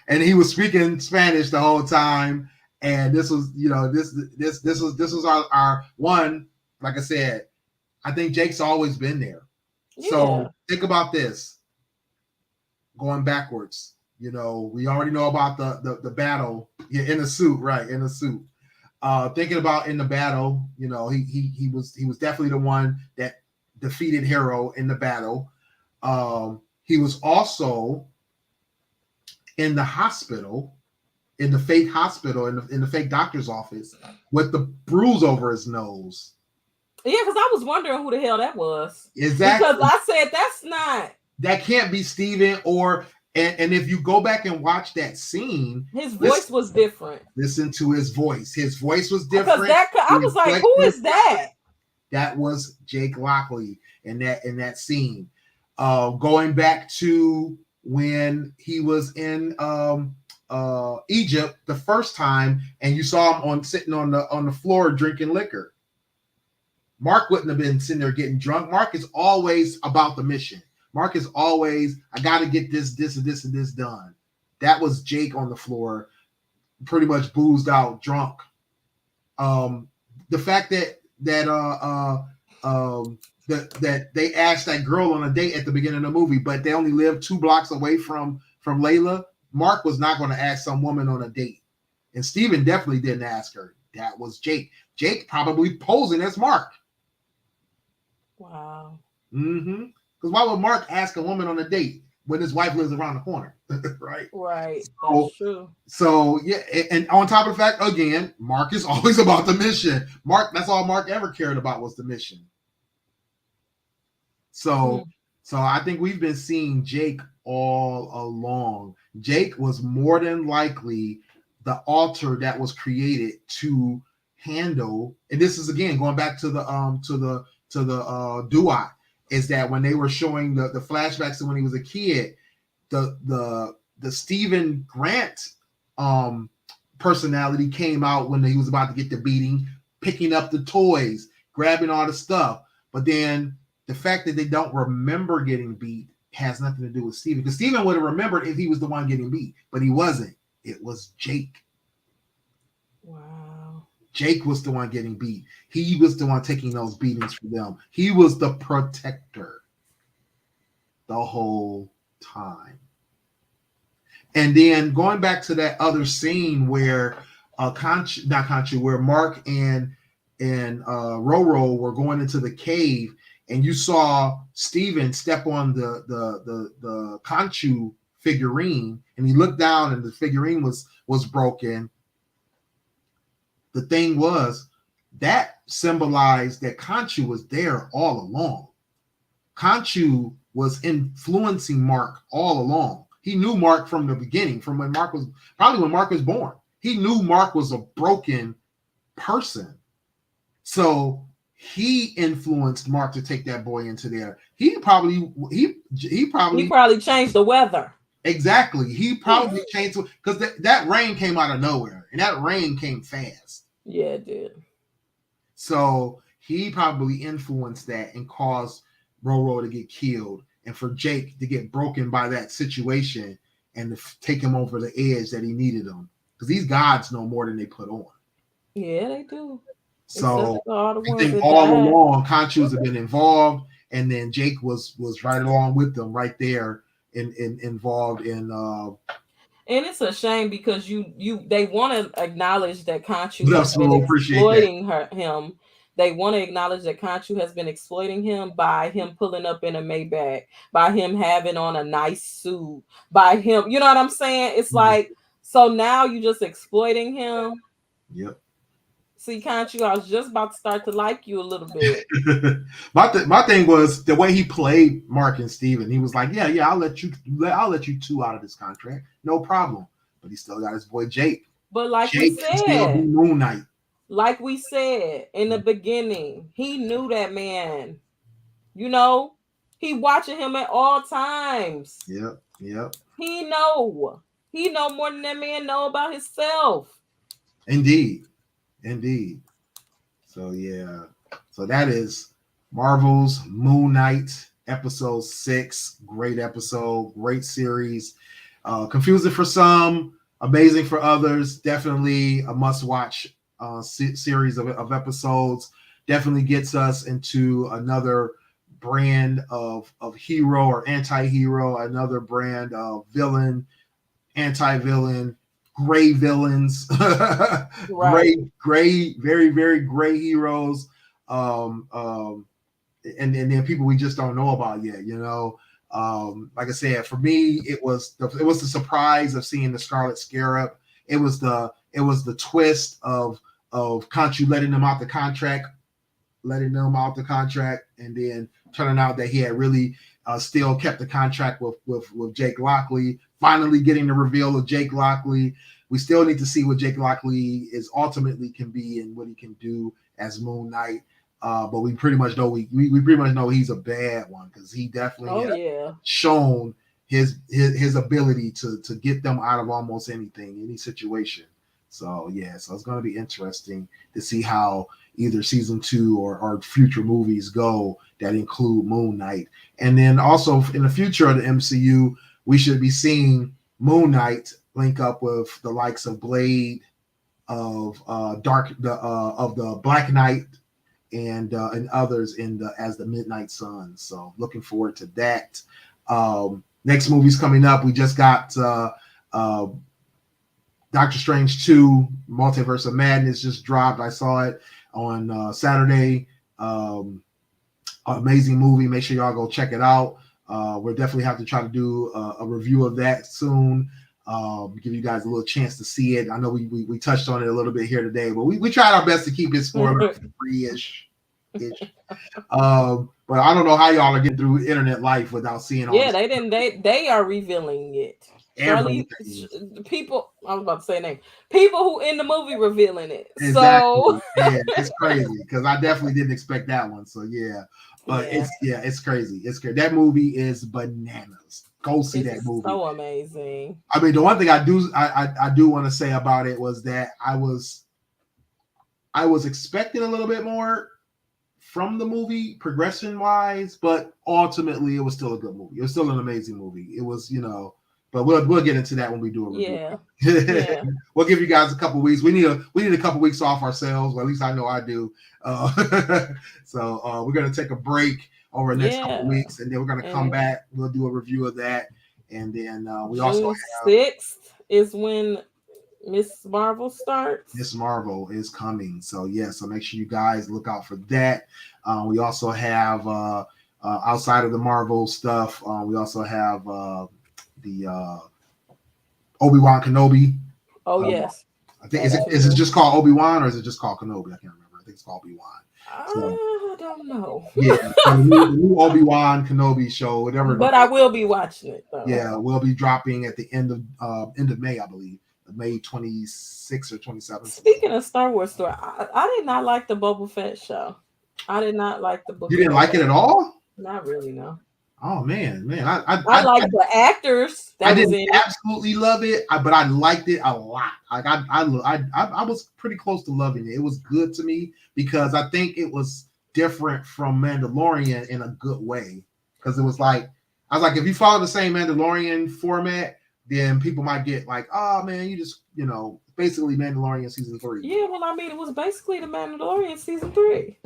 and he was speaking Spanish the whole time. And this was, this was our one. Like I said, I think Jake's always been there. Yeah. So think about this. Going backwards, we already know about the battle in a suit, right? In a suit. Thinking about in the battle, he was definitely the one that defeated Hero in the battle. He was also in the hospital, in the fake hospital, in the fake doctor's office with the bruise over his nose. Yeah, because I was wondering who the hell that was. Exactly. Because I said that's not. That can't be Steven and if you go back and watch that scene, his voice was different. Listen to his voice. His voice was different. I was like, who is that? That was Jake Lockley in that scene. Going back to when he was in Egypt the first time, and you saw him sitting on the floor drinking liquor. Mark wouldn't have been sitting there getting drunk. Mark is always about the mission. Mark is always, I got to get this and this done. That was Jake on the floor, pretty much boozed out, drunk. The fact that they asked that girl on a date at the beginning of the movie, but they only lived 2 blocks away from Layla. Mark was not going to ask some woman on a date, and Steven definitely didn't ask her. That was Jake. Jake probably posing as Mark. Wow. Mm-hmm. Because why would Mark ask a woman on a date when his wife lives around the corner? Right. Right. So, that's true. So yeah, and on top of the fact, again, Mark is always about the mission. That's all Mark ever cared about was the mission. So I think we've been seeing Jake all along. Jake was more than likely the altar that was created to handle, and this is again going back to the Duat, is that when they were showing the flashbacks of when he was a kid, the Stephen Grant personality came out when he was about to get the beating, picking up the toys, grabbing all the stuff. But then the fact that they don't remember getting beat has nothing to do with Stephen, because Stephen would have remembered if he was the one getting beat, but he wasn't. It was Jake. Wow. Jake was the one getting beat. He was the one taking those beatings for them. He was the protector the whole time. And then going back to that other scene where where Mark and Roro were going into the cave, and you saw Steven step on the Khonshu figurine, and he looked down and the figurine was broken. The thing was that symbolized that Khonshu was there all along. Khonshu was influencing Mark all along. He knew Mark from the beginning, from when Mark was born. He knew Mark was a broken person. So he influenced Mark to take that boy into there. He probably changed the weather. Exactly. He probably changed, because that rain came out of nowhere, and that rain came fast. Yeah, it did. So he probably influenced that and caused Roro to get killed, and for Jake to get broken by that situation and to take him over the edge that he needed him. Because these gods know more than they put on. Yeah, they do. So I think all along, Khonshu's have been involved, and then Jake was right along with them, right there, involved in. And it's a shame because they want to acknowledge that Khonshu has been exploiting him. They want to acknowledge that Khonshu has been exploiting him by him pulling up in a Maybach, by him having on a nice suit, by him, you know what I'm saying? It's like, so now you just exploiting him. Yep. See, Khonshu, I was just about to start to like you a little bit. My thing was the way he played Mark and Steven. He was like, yeah, I'll let you 2 out of this contract, no problem. But he still got his boy Jake. But like Jake we said, Moon Knight. Like we said in the beginning, he knew that man. You know, he watching him at all times. Yep. He know more than that man know about himself. Indeed. So yeah. So that is Marvel's Moon Knight. episode 6. Great episode, great series. Confusing for some, amazing for others. Definitely a must-watch series of episodes. Definitely gets us into another brand of hero or anti-hero, another brand of villain, anti-villain, gray villains, Right. gray, very, very gray heroes, um, um, and then people we just don't know about yet. Like I said, for me, it was the surprise of seeing the Scarlet Scarab. It was the twist of Khonshu letting them out the contract, and then turning out that he had really still kept the contract with Jake Lockley. Finally, getting the reveal of Jake Lockley. We still need to see what Jake Lockley is ultimately can be and what he can do as Moon Knight. But we pretty much know we pretty much know he's a bad one because he definitely Oh has yeah. shown his ability to get them out of almost anything, any situation. So yeah, so it's going to be interesting to see how either season 2 or future movies go that include Moon Knight. And then also in the future of the MCU, we should be seeing Moon Knight link up with the likes of Blade, of of the Black Knight, and others as the Midnight Sun. So looking forward to that. Next movie's coming up. We just got Doctor Strange 2, Multiverse of Madness just dropped. I saw it on Saturday. Amazing movie. Make sure y'all go check it out. We'll definitely have to try to do a review of that soon. Give you guys a little chance to see it. I know we touched on it a little bit here today, but we tried our best to keep it spoiler free-ish. But I don't know how y'all are getting through internet life without seeing all Yeah, this. they didn't. They are revealing it. Charlie, Everything. people. I was about to say a name. People who in the movie revealing it. So Exactly. Yeah, it's crazy because I definitely didn't expect that one. So yeah, but yeah, it's crazy. It's crazy. That movie is bananas. Go see that it's movie. so amazing. I mean, the one thing I do want to say about it was that I was expecting a little bit more from the movie progression wise, but ultimately it was still a good movie. It was still an amazing movie. It was, but we'll get into that when we do a review. Yeah, yeah. We'll give you guys a couple weeks. We need a couple weeks off ourselves. Well, at least I know I do. So we're gonna take a break over the next couple weeks, and then we're gonna come back. We'll do a review of that, and then we June also have 6th is when Miss Marvel starts. Miss Marvel is coming. So yeah, so make sure you guys look out for that. We also have outside of the Marvel stuff, we also have the Obi-Wan Kenobi. Oh yes. I think is it just called Obi-Wan or is it just called Kenobi? I can't remember. I think it's called Obi-Wan. So, I don't know. Yeah, so the new Obi-Wan Kenobi show, whatever. But I will be watching it though. Yeah, we'll be dropping at the end of May, I believe. May 26th or 27th. Speaking of Star Wars story, I did not like the Boba Fett show. I did not like the book. You didn't like it at all? Not really, no. Oh man, I like the actors. I didn't absolutely love it, but I liked it a lot. Like I was pretty close to loving it. It was good to me because I think it was different from Mandalorian in a good way. Because it was like I was like, if you follow the same Mandalorian format, then people might get like, oh man, you just basically Mandalorian season 3. Yeah, well, I mean, it was basically the Mandalorian season 3.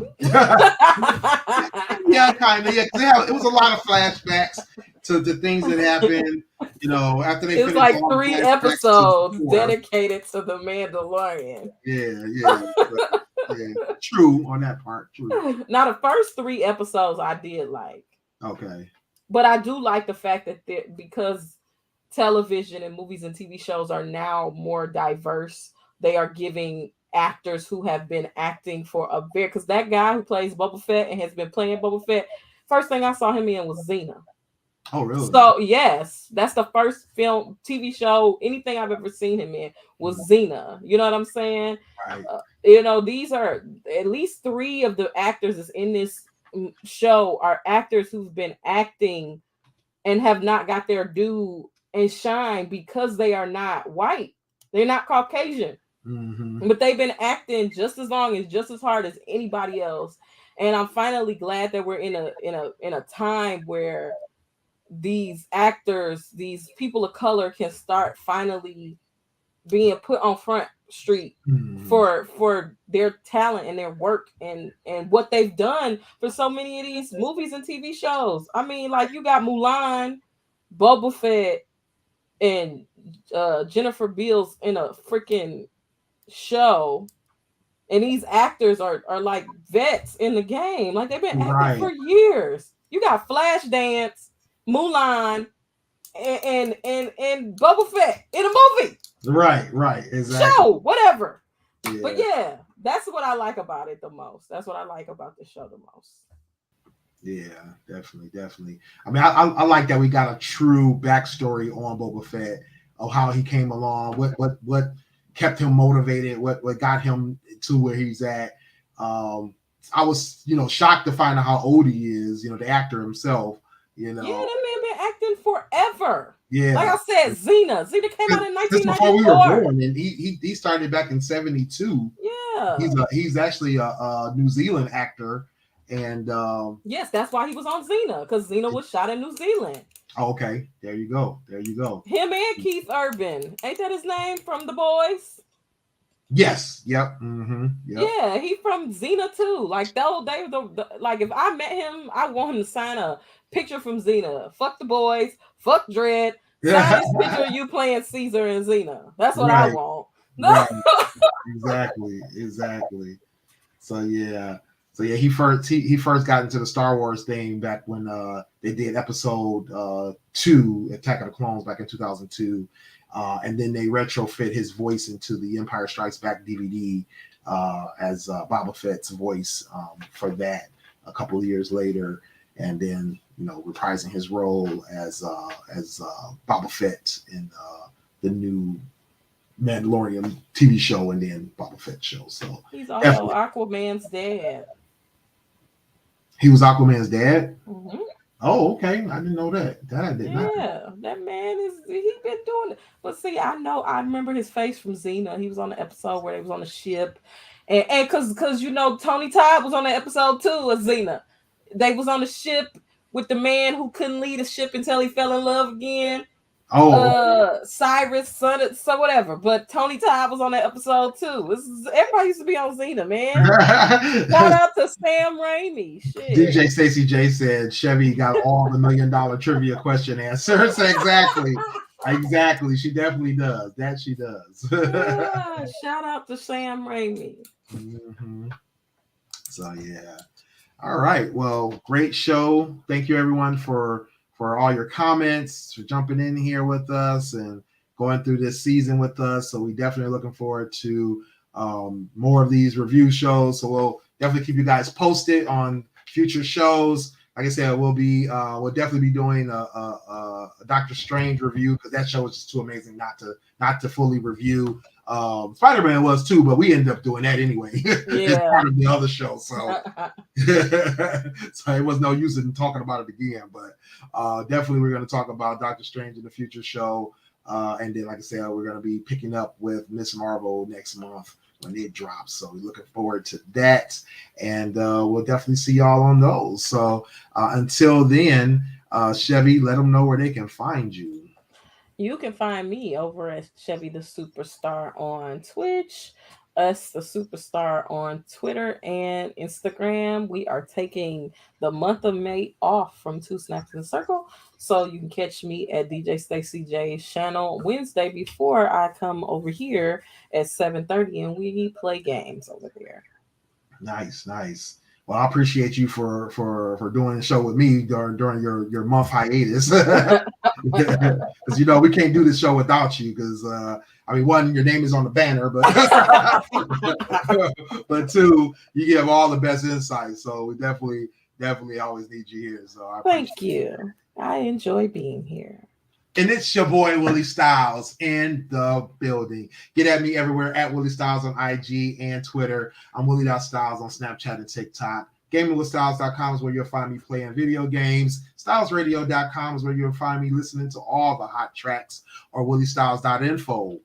Yeah, kind of. Yeah, because it was a lot of flashbacks to the things that happened. After they. It was like 3 episodes dedicated to the Mandalorian. Yeah. True on that part. True. Now, the first 3 episodes I did like. Okay. But I do like the fact that because television and movies and TV shows are now more diverse, they are giving actors who have been acting for a very, because that guy who plays Boba Fett and has been playing Boba Fett, first thing I saw him in was Xena. Oh, really? So yes, that's the first film, TV show, anything I've ever seen him in was Xena. You know what I'm saying? Right. These are at least 3 of the actors that's in this show are actors who've been acting and have not got their due and shine because they are not white. They're not Caucasian. Mm-hmm. But they've been acting just as long as just as hard as anybody else. And I'm finally glad that we're in a time where these actors, these people of color can start finally being put on front street for their talent and their work and what they've done for so many of these movies and TV shows. I mean, like you got Mulan, Boba Fett, and Jennifer Beals in a freaking show. And these actors are like vets in the game. Like they've been acting Right. for years. You got Flashdance, Mulan, and Boba Fett in a movie, Right. Exactly. show, whatever. Yeah. But yeah, that's what I like about it the most. That's what I like about the show the most. Yeah, definitely. I mean, I like that we got a true backstory on Boba Fett of how he came along, what kept him motivated, what got him to where he's at. I was, shocked to find out how old he is, the actor himself, Yeah, that man been acting forever. Yeah. Like I said, Xena came out in 1994. Before we were born, and he started back in 72. Yeah. He's actually a New Zealand actor. And yes, that's why he was on Xena, because Xena was shot in New Zealand. Okay, there you go. Him and Keith Urban, ain't that his name from The Boys? Yes. Yep. Mm-hmm. Yep. Yeah, he from Xena too. Like like if I met him, I want him to sign a picture from Xena. Fuck The Boys. Fuck Dread. Sign this picture of you playing Caesar and Xena. That's what I want. Right. Exactly. So he first got into the Star Wars thing back when they did episode 2, Attack of the Clones, back in 2002, and then they retrofit his voice into the Empire Strikes Back DVD as Boba Fett's voice for that a couple of years later, and then reprising his role as Boba Fett in the new Mandalorian TV show and then Boba Fett show. So he's also Aquaman's dad. He was Aquaman's dad? Mm-hmm. Oh, okay. I didn't know that. That I did not. Yeah, that man he been doing it. But see, I remember his face from Xena. He was on the episode where they was on the ship. And cause Tony Todd was on the episode too of Xena. They was on the ship with the man who couldn't lead a ship until he fell in love again. Oh, Cyrus, son, so whatever. But Tony Todd was on that episode too. Everybody used to be on Xena, man. Shout out to Sam Raimi. Shit. DJ Stacey J said Chevy got all the $1 million trivia question answers. Exactly. She definitely does. That she does. Yeah, shout out to Sam Raimi. Mm-hmm. So yeah. All right. Well, great show. Thank you everyone for all your comments, for jumping in here with us and going through this season with us. So we definitely are looking forward to more of these review shows. So we'll definitely keep you guys posted on future shows. Like I said, we'll definitely be doing a Doctor Strange review, because that show was just too amazing not to fully review. Spider-Man was too, but we ended up doing that anyway. It's part of the other show, so so it was no use in talking about it again. But definitely we're going to talk about Doctor Strange in the future show, and then like I said, we're going to be picking up with Miss Marvel next month when it drops. So we're looking forward to that, and we'll definitely see y'all on those. So until then, Chevy, let them know where they can find you. You can find me over at Chevy the Superstar on Twitch, us the Superstar on Twitter and Instagram. We are taking the month of May off from Two Snaps in a Circle, so you can catch me at DJ Stacey J's channel Wednesday before I come over here at 7:30 and we play games over there. Nice. Well, I appreciate you for doing the show with me during your month hiatus. Because we can't do this show without you. Because one, your name is on the banner, but but two, you give all the best insights. So we definitely always need you here. So thank you. I enjoy being here. And it's your boy Willie Stylez in the building. Get at me everywhere at Willie Stylez on IG and Twitter. I'm Willie.Stylez on Snapchat and TikTok. GamingWithStylez.com is where you'll find me playing video games. StylesRadio.com is where you'll find me listening to all the hot tracks, or WillieStylez.info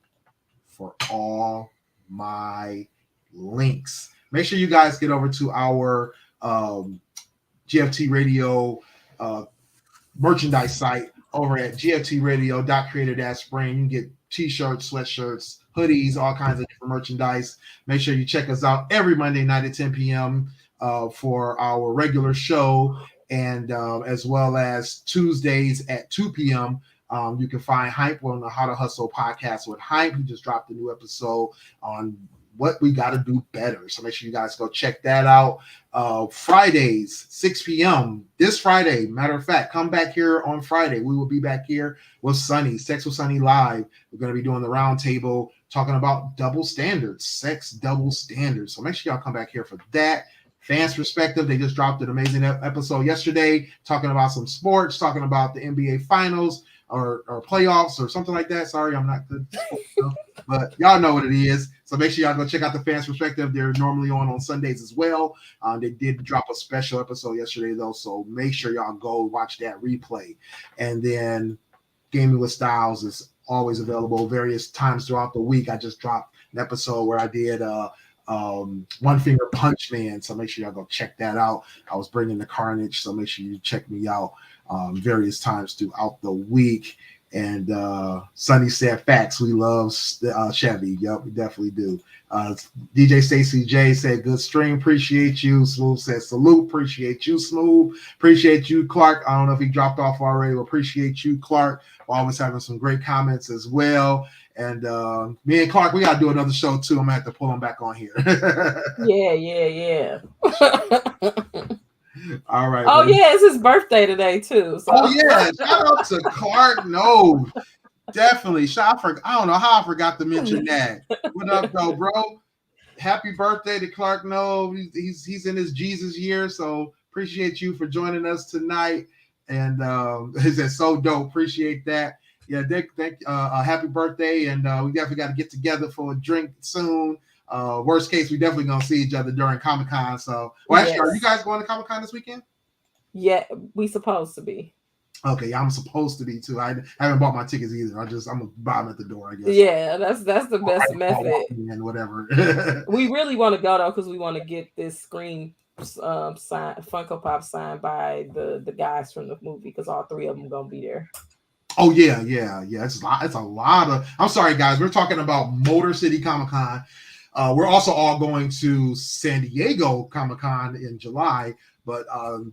for all my links. Make sure you guys get over to our GFT Radio merchandise site over at gftradio.creator-spring. You can get t-shirts, sweatshirts, hoodies, all kinds of different merchandise. Make sure you check us out every Monday night at 10 p.m. For our regular show, and as well as Tuesdays at 2 p.m. You can find Hype on the How to Hustle podcast with Hype. He just dropped a new episode on what we got to do better. So make sure you guys go check that out. Fridays, 6 p.m. this Friday. Matter of fact, come back here on Friday. We will be back here with Sunny, Sex with Sunny Live. We're going to be doing the round table talking about double standards, sex double standards. So make sure y'all come back here for that. Fans Perspective, they just dropped an amazing episode yesterday talking about some sports, talking about the NBA Finals or playoffs or something like that. Sorry, I'm not good, but y'all know what it is. So make sure y'all go check out the Fans Perspective. They're normally on Sundays as well. They did drop a special episode yesterday, though, so make sure y'all go watch that replay. And then Gaming with Stylez is always available various times throughout the week. I just dropped an episode where I did One Finger Punch Man, so make sure y'all go check that out. I was bringing the carnage, so make sure you check me out various times throughout the week. And Sonny said facts, we love Chevy. Yep, we definitely do. DJ Stacy J said good stream, appreciate you. Smooth said salute, appreciate you. Smooth, appreciate you. Clark, I don't know if he dropped off already, but appreciate you, Clark. We're always having some great comments as well. And me and Clark, we got to do another show too. I'm going to have to pull him back on here. Yeah. All right. Oh, yeah, it's his birthday today too. So. Oh, yeah. Shout out to Clark. No, definitely. I don't know how I forgot to mention that. What up, though, bro? Happy birthday to Clark. No, he's in his Jesus year. So appreciate you for joining us tonight. And it's so dope. Appreciate that. Yeah, happy birthday. And we definitely got to get together for a drink soon. Worst case, we definitely gonna see each other during Comic-Con. So, actually, are you guys going to Comic-Con this weekend? Yeah, we supposed to be. Okay, yeah, I'm supposed to be too. I haven't bought my tickets either. I'm gonna buy them at the door, I guess. Yeah, that's the best method. And whatever. We really want to go though because we want to get this Scream Funko Pop signed by the guys from the movie because all three of them gonna be there. Oh yeah. It's a lot of. I'm sorry, guys. We're talking about Motor City Comic-Con. We're also all going to San Diego Comic-Con in July, but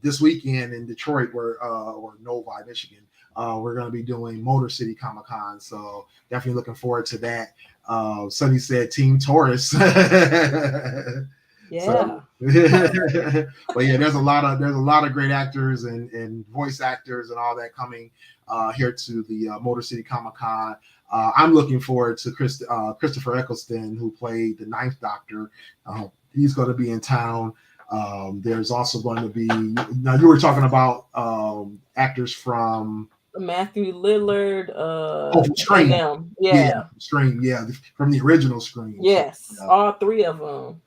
this weekend in Detroit, or Novi, Michigan, we're going to be doing Motor City Comic-Con. So definitely looking forward to that. Sonny said Team Taurus. Yeah. But yeah, there's a lot of great actors and voice actors and all that coming here to the Motor City Comic-Con. I'm looking forward to Christopher Eccleston, who played the Ninth Doctor. He's going to be in town. There's also going to be, now you were talking about actors from Matthew Lillard. From Scream. Yeah. Scream, yeah, from the original Scream. Yes, yeah. all three of them.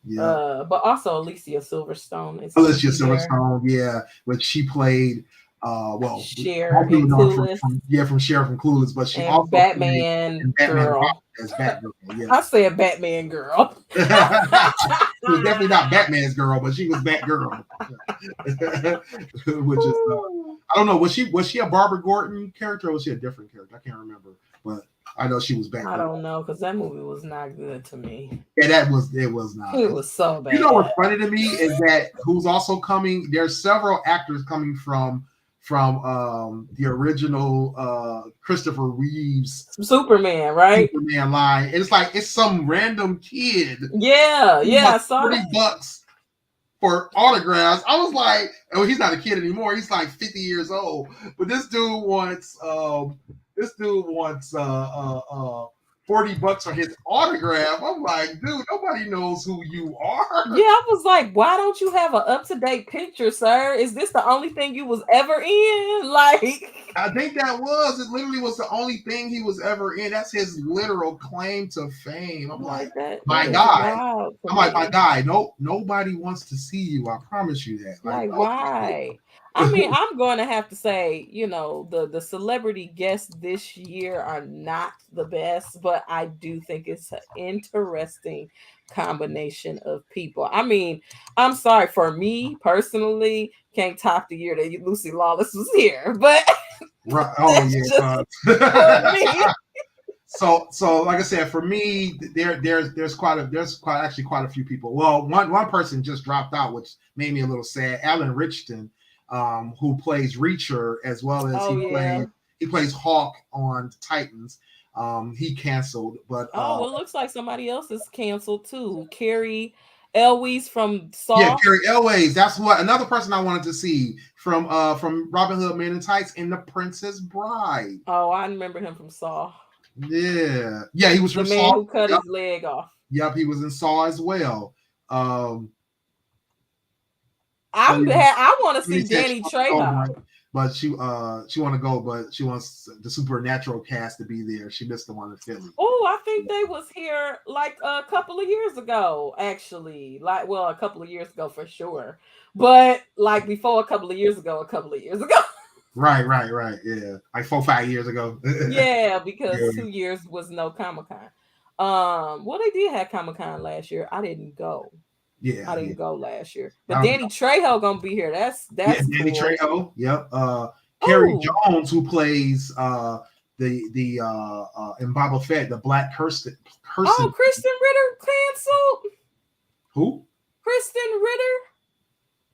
Yeah. But also Alicia Silverstone. Yeah, which she played. Cher from Clueless. From Cher from Clueless, but she also Batman girl. As Batgirl. Yeah. I said Batman girl. She was definitely not Batman's girl, but she was Batgirl. Which is I don't know. Was she a Barbara Gordon character or was she a different character? I can't remember, but I know she was Batgirl. I don't know because that movie was not good to me. Yeah, it was not. It was so bad. You know what's funny to me is that who's also coming. There's several actors coming from the original Christopher Reeves Superman, right? Superman line. It's like it's some random kid. Yeah, I saw $30 for autographs. I was like, oh, he's not a kid anymore. He's like 50 years old. But this dude wants $40 for his autograph. I'm like, dude, nobody knows who you are. Yeah, I was like, why don't you have an up-to-date picture, sir? Is this the only thing you was ever in? Like, I think it literally was the only thing he was ever in. That's his literal claim to fame. I'm like, my guy. No, nobody wants to see you. I promise you that. Like why? I mean, I'm going to have to say, the celebrity guests this year are not the best, but I do think it's an interesting combination of people. I mean, I'm sorry, for me personally, can't top the year that Lucy Lawless was here, but Right. Oh that's just yeah. for me. So like I said, for me, there's quite a few people. Well, one person just dropped out, which made me a little sad. Alan Richardson, who plays Reacher, as well as Oh yeah. he plays Hawk on Titans. He canceled, but Oh, well, it looks like somebody else is canceled too. Carrie Elwes from yeah, Saw. Carrie Elways. That's what another person I wanted to see from Robin Hood Men in Tights and The Princess Bride. Oh, I remember him from Saw. Yeah, he was The from man Saw. who cut Yep, his leg off. yep, he was in Saw as well. Um, oh yeah, I want to She see said she Danny wants to go, Trejo. but she want to go, but she wants the Supernatural cast to be there. She missed the one in Philly. Oh, I think they was here like a couple of years ago, actually. Like, well, a couple of years ago for sure, but like before a couple of years ago, a couple of years ago. Right. Yeah, like 4 5 years ago. Yeah, because Yeah, 2 years was no Comic Con. Well, they did have Comic Con last year. I didn't go. yeah, I yeah. didn't go last year. I But don't Danny Trejo gonna be here. That's Yeah, that's Danny cool. Trejo. Yep. Carrie Oh, Jones, who plays the in Boba Fett, the Black oh, person. Kristen Ritter canceled. Who? Kristen Ritter.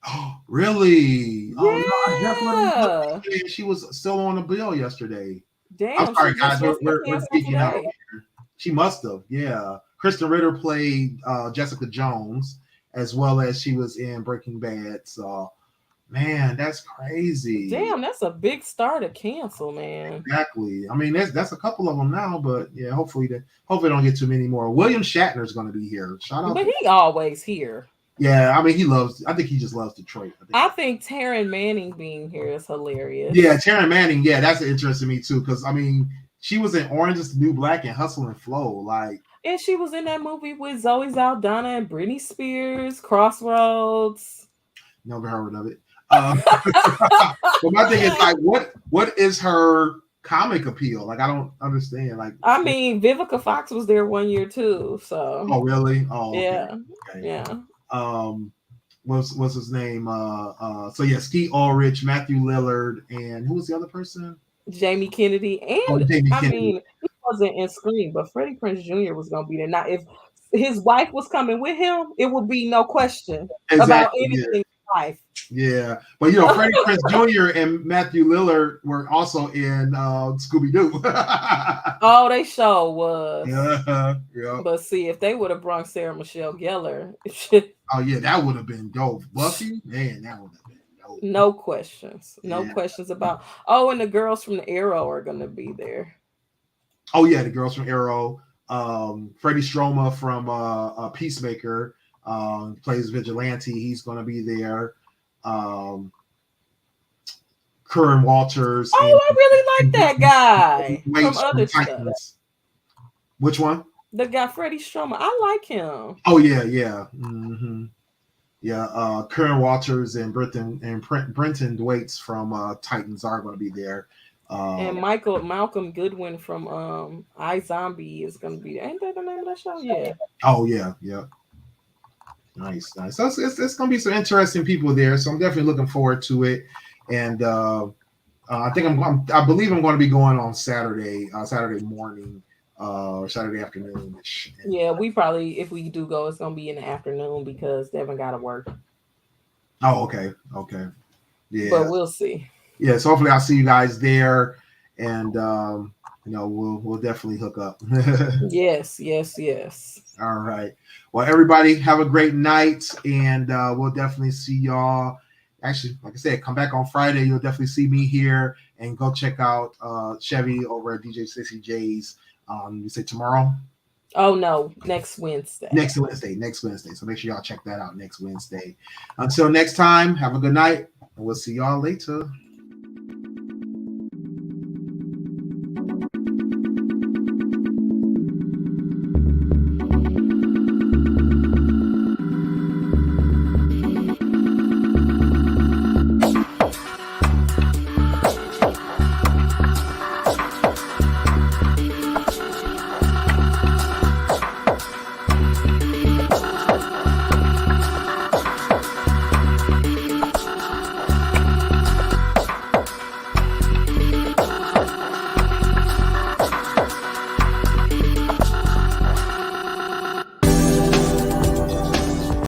Oh, really? Oh no, I definitely looked. Yeah. She was still on the bill yesterday. I'm Damn, sorry, she just guys. supposed to We're cancel geeking out over today. here. She must have. Yeah. Kristen Ritter played Jessica Jones, as well as she was in Breaking Bad. So, man, that's crazy. Damn, that's a big star to cancel, man. Exactly. I mean, that's a couple of them now, but yeah, hopefully don't get too many more. William Shatner's going to be here. Shout out But to he always here. yeah. I mean, I think he just loves Detroit. I think Taryn Manning being here is Yeah, hilarious. Taryn Manning. Yeah, that's interesting to me too, because I mean, she was in Orange Is the New Black and Hustle and Flow. Like, And she was in that movie with Zoe Saldana and Britney Spears, Crossroads. never heard of it. But my thing is like, what is her comic appeal? Like, I don't understand. Like, I mean, Vivica Fox was there 1 year too. So oh really? Oh okay. yeah, Okay. yeah. Um, what's his name? So yeah, Skeet Ulrich, Matthew Lillard, and who was the other person? Jamie Kennedy, Oh, and Jamie I Kennedy. mean, he wasn't in Scream, but Freddie Prinze Jr. was gonna be there. Now, if his wife was coming with him, it would be no question about Exactly. Yeah. anything in life. Yeah, but you know, Freddie Prinze Jr. and Matthew Lillard were also in Scooby Doo. Oh, they sure was. Yeah. But see, if they would have brought Sarah Michelle Gellar, Oh yeah, that would have been dope. Buffy, man, that would have been dope. no questions, no Yeah. questions about. Oh, and the girls from the Arrow are gonna be there. Oh yeah, the girls from Arrow. Freddie Stroma from Peacemaker plays Vigilante. He's going to be there. Curran Walters Oh, I really like that guy Waits from other stuff. Titans. Which one? The guy Freddie Stroma, I like him. Oh yeah. Mm-hmm. Yeah, Curran Walters and Brenton Waits from Titans are going to be there. And Malcolm Goodwin from iZombie is gonna be there. Ain't that the name of that show? Yeah. Oh yeah. Nice. So it's going to be some interesting people there. So I'm definitely looking forward to it. And I believe I'm going to be going on Saturday morning or Saturday afternoon. Yeah, we probably, if we do go, it's gonna be in the afternoon because Devin gotta work. Oh, okay. Yeah. But we'll see. Yeah, so hopefully I'll see you guys there, and we'll definitely hook up. Yes. All right. Well, everybody have a great night, and we'll definitely see y'all. Actually, like I said, come back on Friday. You'll definitely see me here, and go check out Chevy over at DJ Sissy J's. You say tomorrow? Oh no, next Wednesday. Next Wednesday. So make sure y'all check that out next Wednesday. Until next time, have a good night, and we'll see y'all later.